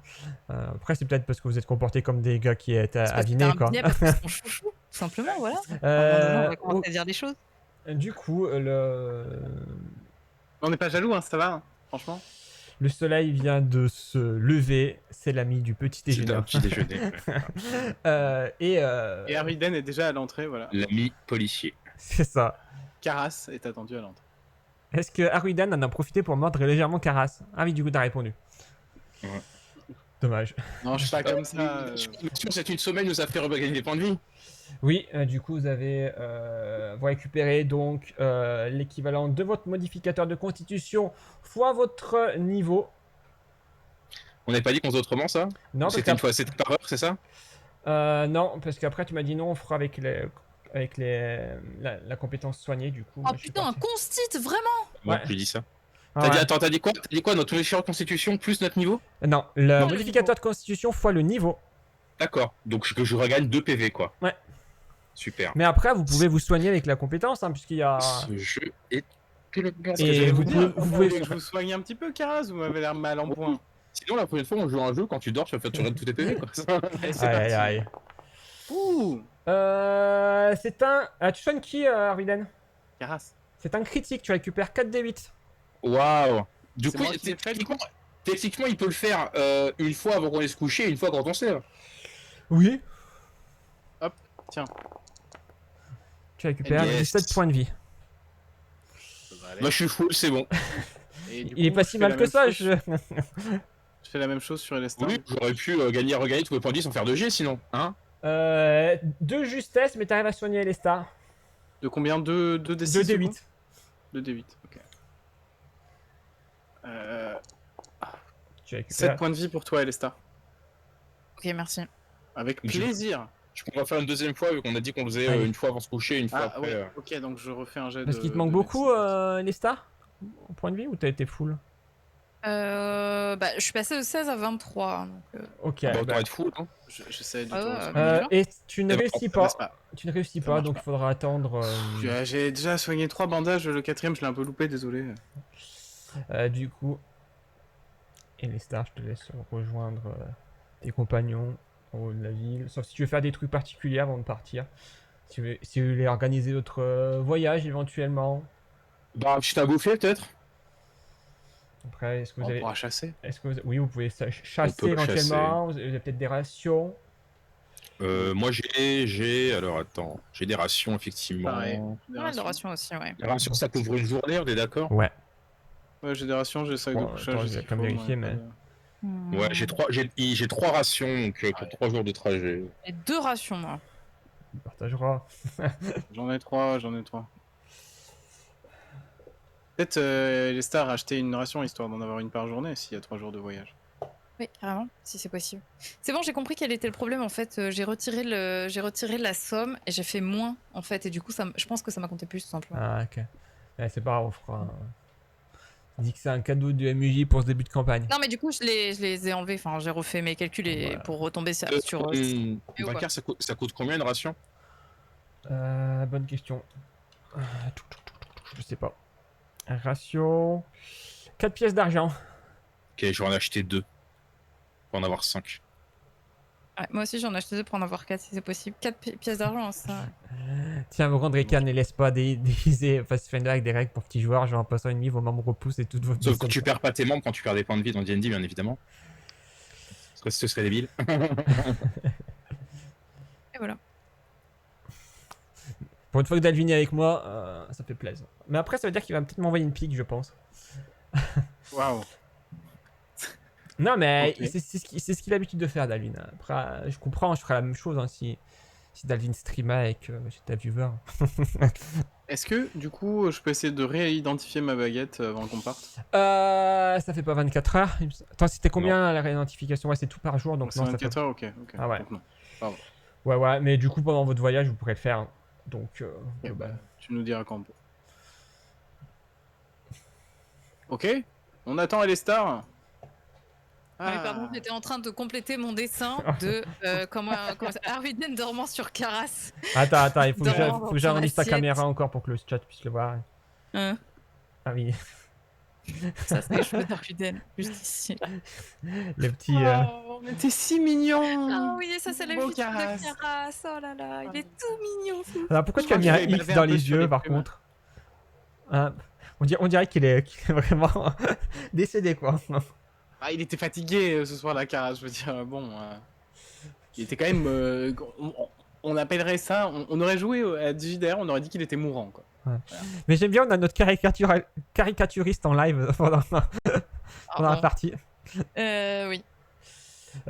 Après, c'est peut-être parce que vous êtes comportés comme des gars qui étaient C'est parce que avinés, t'as un quoi. biais parce que c'est ton chouchou, tout simplement, voilà. À un moment donné, on va commencer à dire des choses. Du coup, On n'est pas jaloux, hein, ça va, hein, franchement. le soleil vient de se lever. C'est l'ami du petit C'est déjeuner. un petit déjeuner. Ouais. Et Ariden est déjà à l'entrée, voilà. L'ami policier. C'est ça. Caras est attendu à l'entrée. Est-ce que Haruidan en a profité pour mordre légèrement Karas? Ah oui, du coup, t'as répondu. Ouais. Dommage. Non, je suis pas comme ça. C'est une semaine nous a fait regagner des points de vie. Oui, du coup, vous récupérez donc l'équivalent de votre modificateur de constitution fois votre niveau. On n'avait pas dit qu'on faisait autrement ça? Non, parce C'était une fois, c'était par heure, c'est ça? non, parce qu'après tu m'as dit non, on fera avec la compétence soignée du coup. Oh moi, je suis putain, un parti. constit, vraiment? Ouais, Ouais. j'ai dit ça. Ah, T'as dit, ouais. attends, t'as dit quoi? T'as dit quoi? Notre échelle constitution plus notre niveau? Non, le Non, le modificateur de constitution fois le niveau. D'accord. Donc que je regagne 2 PV quoi. Ouais. Super. Mais après, vous pouvez vous soigner avec la compétence, hein, puisqu'il y a. Ce jeu est que le Et J'allais vous dire, pouvez- vous voulez pouvez- que je vous soigne un petit peu, Caras, vous m'avez l'air mal en point. Sinon, la prochaine fois, on joue à un jeu, quand tu dors, tu vas faire tirer tous tes PV quoi. Allez, c'est Aïe, parti. aïe, aïe. Ouh, C'est un. Tu soignes qui, Arviden? Caras. C'est un critique, tu récupères 4d8. Waouh. Du C'est coup, moi qui l'ai fait, du coup. techniquement, il peut le faire une fois avant qu'on aille se coucher et une fois quand on se lève. Oui. Hop, tiens. Tu récupères Yes. 17 points de vie. Ça va aller. Moi, je suis full, c'est bon. Et du Il est coup, pas je si fais mal la que même ça. chose- Je fais la même chose sur Elestar. Oui, j'aurais pu gagner, regagner tous mes points de vie sans faire de G sinon. Hein? De justesse, mais t'arrives à soigner les stars. De combien? 2 D6 2d8. 2 D8, ok. Tu récupères. 7 points de vie pour toi, Elestar. Ok, merci. Avec Je- plaisir. Je pourrais faire une deuxième fois vu qu'on a dit qu'on le faisait Allez. une fois avant de se coucher, une fois Ah après. ouais, ok, donc je refais un jet Parce de- qu'il te manque de beaucoup, médecine. les stars en point de vie, ou t'as été full? Bah, je suis passé de 16 à 23. Donc, Ok. Bah, bah, autant être full. Hein. J'essaie du Ah tout. ouais, ça mais- et tu ne Eh ben, réussis marche pas. pas. Tu ne réussis Ça pas, marche donc pas. il faudra attendre. J'ai déjà soigné 3 bandages, le 4ème je l'ai un peu loupé, désolé. Du coup. Et les stars, je te laisse rejoindre tes compagnons en haut de la ville. Sauf si tu veux faire des trucs particuliers avant de partir. Si vous voulez organiser votre voyage éventuellement. Bah, je t'ai bouffer peut-être. Après, est-ce que vous On avez. pourra chasser. Oui, vous pouvez chasser peut éventuellement. Vous avez peut-être des rations. Moi j'ai alors attends, j'ai des rations effectivement. Pareil. pas mal de rations aussi, ouais. Les rations ça couvre une journée, on est d'accord? Ouais. Ouais, j'ai des rations, j'ai 5 Bon, de couchage. attends, j'ai je ce vais qu'il quand même faut, vérifier, ouais, mais- Ouais, j'ai 3 rations donc, pour 3 jours de trajet. Et 2 rations, moi. On partagera. J'en ai 3, j'en ai 3. Peut-être les stars acheter une ration histoire d'en avoir une par journée s'il y a 3 jours de voyage. Oui, carrément, si c'est possible. C'est bon, j'ai compris quel était le problème en fait. J'ai retiré la somme et j'ai fait moins en fait. Et du coup, je pense que ça m'a compté plus tout simplement. Ah, ok. Ouais, c'est pas grave, on fera. Dis que c'est un cadeau du MUJ pour ce début de campagne. Non, mais du coup, je les ai enlevés. Enfin, j'ai refait mes calculs et Voilà. pour retomber sur. Vainqueur, ça coûte combien une ration? Bonne question. Je sais pas. Ratio. 4 pièces d'argent. Ok, je vais en acheter 2. Pour en avoir 5. Ouais, moi aussi, j'en ai acheté 2 pour en avoir 4 si c'est possible. 4 pièces d'argent, hein, ça. Tiens, vos grandes Rekan ne laisse pas déguiser Pathfinder avec des règles pour petits joueurs. Genre en passant une nuit, vos membres repoussent et toutes vos. Sauf que tu perds pas tes membres quand tu perds des points de vie dans D&D bien évidemment. Parce que ce serait débile. Et voilà. Pour une fois que Dalvin est avec moi, ça fait plaisir. Mais après, ça veut dire qu'il va peut-être m'envoyer une pique, je pense. Waouh. Non, mais Ok. c'est ce qu'il a l'habitude de faire, Dalvin. Après, je comprends, je ferais la même chose hein, si Dalvin streamait avec j'étais viewer. Est-ce que du coup je peux essayer de réidentifier ma baguette avant qu'on parte? Ça fait pas 24 heures. Attends, c'était combien la réidentification? Ouais, c'est tout par jour, donc C'est non, ça 24 fait... heures, ok. Ah ouais. Donc non. Ouais, mais du coup, pendant votre voyage, vous pourrez le faire. Donc, Eh bah, tu nous diras quand on peut. Ok, on attend Elestar. Oui, pardon, j'étais en train de compléter mon dessin de comment ça... Arwiden dormant sur Caras. Attends, il faut que Dans faut que j'arrondisse ta assiette. caméra encore pour que le chat puisse le voir. Hein, Ah oui, ça, c'est les cheveux d'Arwiden, juste ici. le petit... Oh, mais t'es si mignon. Ah oui, ça, c'est le Beau fils Caras. de Caras. Oh là là, il est tout mignon. Alors pourquoi Je tu as crois mis que un j'avais X bavé dans un peu les sur yeux les par plumes. contre? Hein, on dirait qu'il est vraiment décédé quoi. Ah, il était fatigué ce soir-là, Cara, je veux dire, bon... il était quand même... on appellerait ça... On aurait joué à Digidaire, on aurait dit qu'il était mourant, quoi. Mais j'aime bien, on a notre caricaturiste en live pendant la partie. Oui.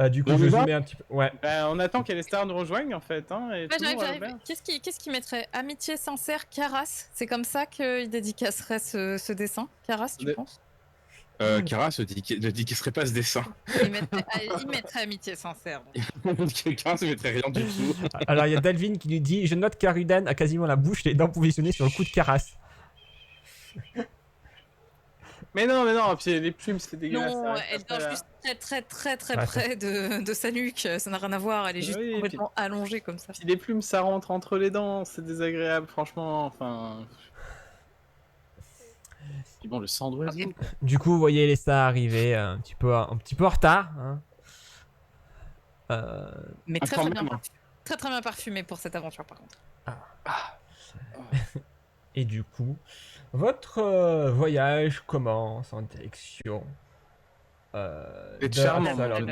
Du coup, On je y va zoomais un petit peu. Ouais. Bah, on attend qu'Elestar nous rejoigne, en fait, hein, et Ouais, tout le monde va j'arrive. bien. Qu'est-ce qui mettrait amitié sincère Caras? C'est comme ça qu'il dédicacerait ce dessin, Caras, tu De- penses? Kara ne dit qu'il serait pas ce dessin. Il mettrait amitié sincère. Quelqu'un se mettrait rien du tout. Alors, il y a Dalvin qui nous dit: je note qu'Aruden a quasiment la bouche et les dents positionnées sur le coup de carasse. Mais non, puis les plumes, c'est dégueulasse. Non, ça reste elle après, dort là. juste très Ouais, près de sa nuque. Ça n'a rien à voir. Elle est juste Oui, complètement allongée comme ça. Puis les plumes, ça rentre entre les dents, c'est désagréable, franchement, enfin... Puis bon, le sang d'oiseau, Ok. quoi. Du coup, vous voyez les stars arriver un petit peu en retard. Hein. Mais Ah, très quand très bien même. parfumé. Très bien parfumé pour cette aventure par contre. Et du coup, votre voyage commence en direction C'est de charmant, Absalom. mon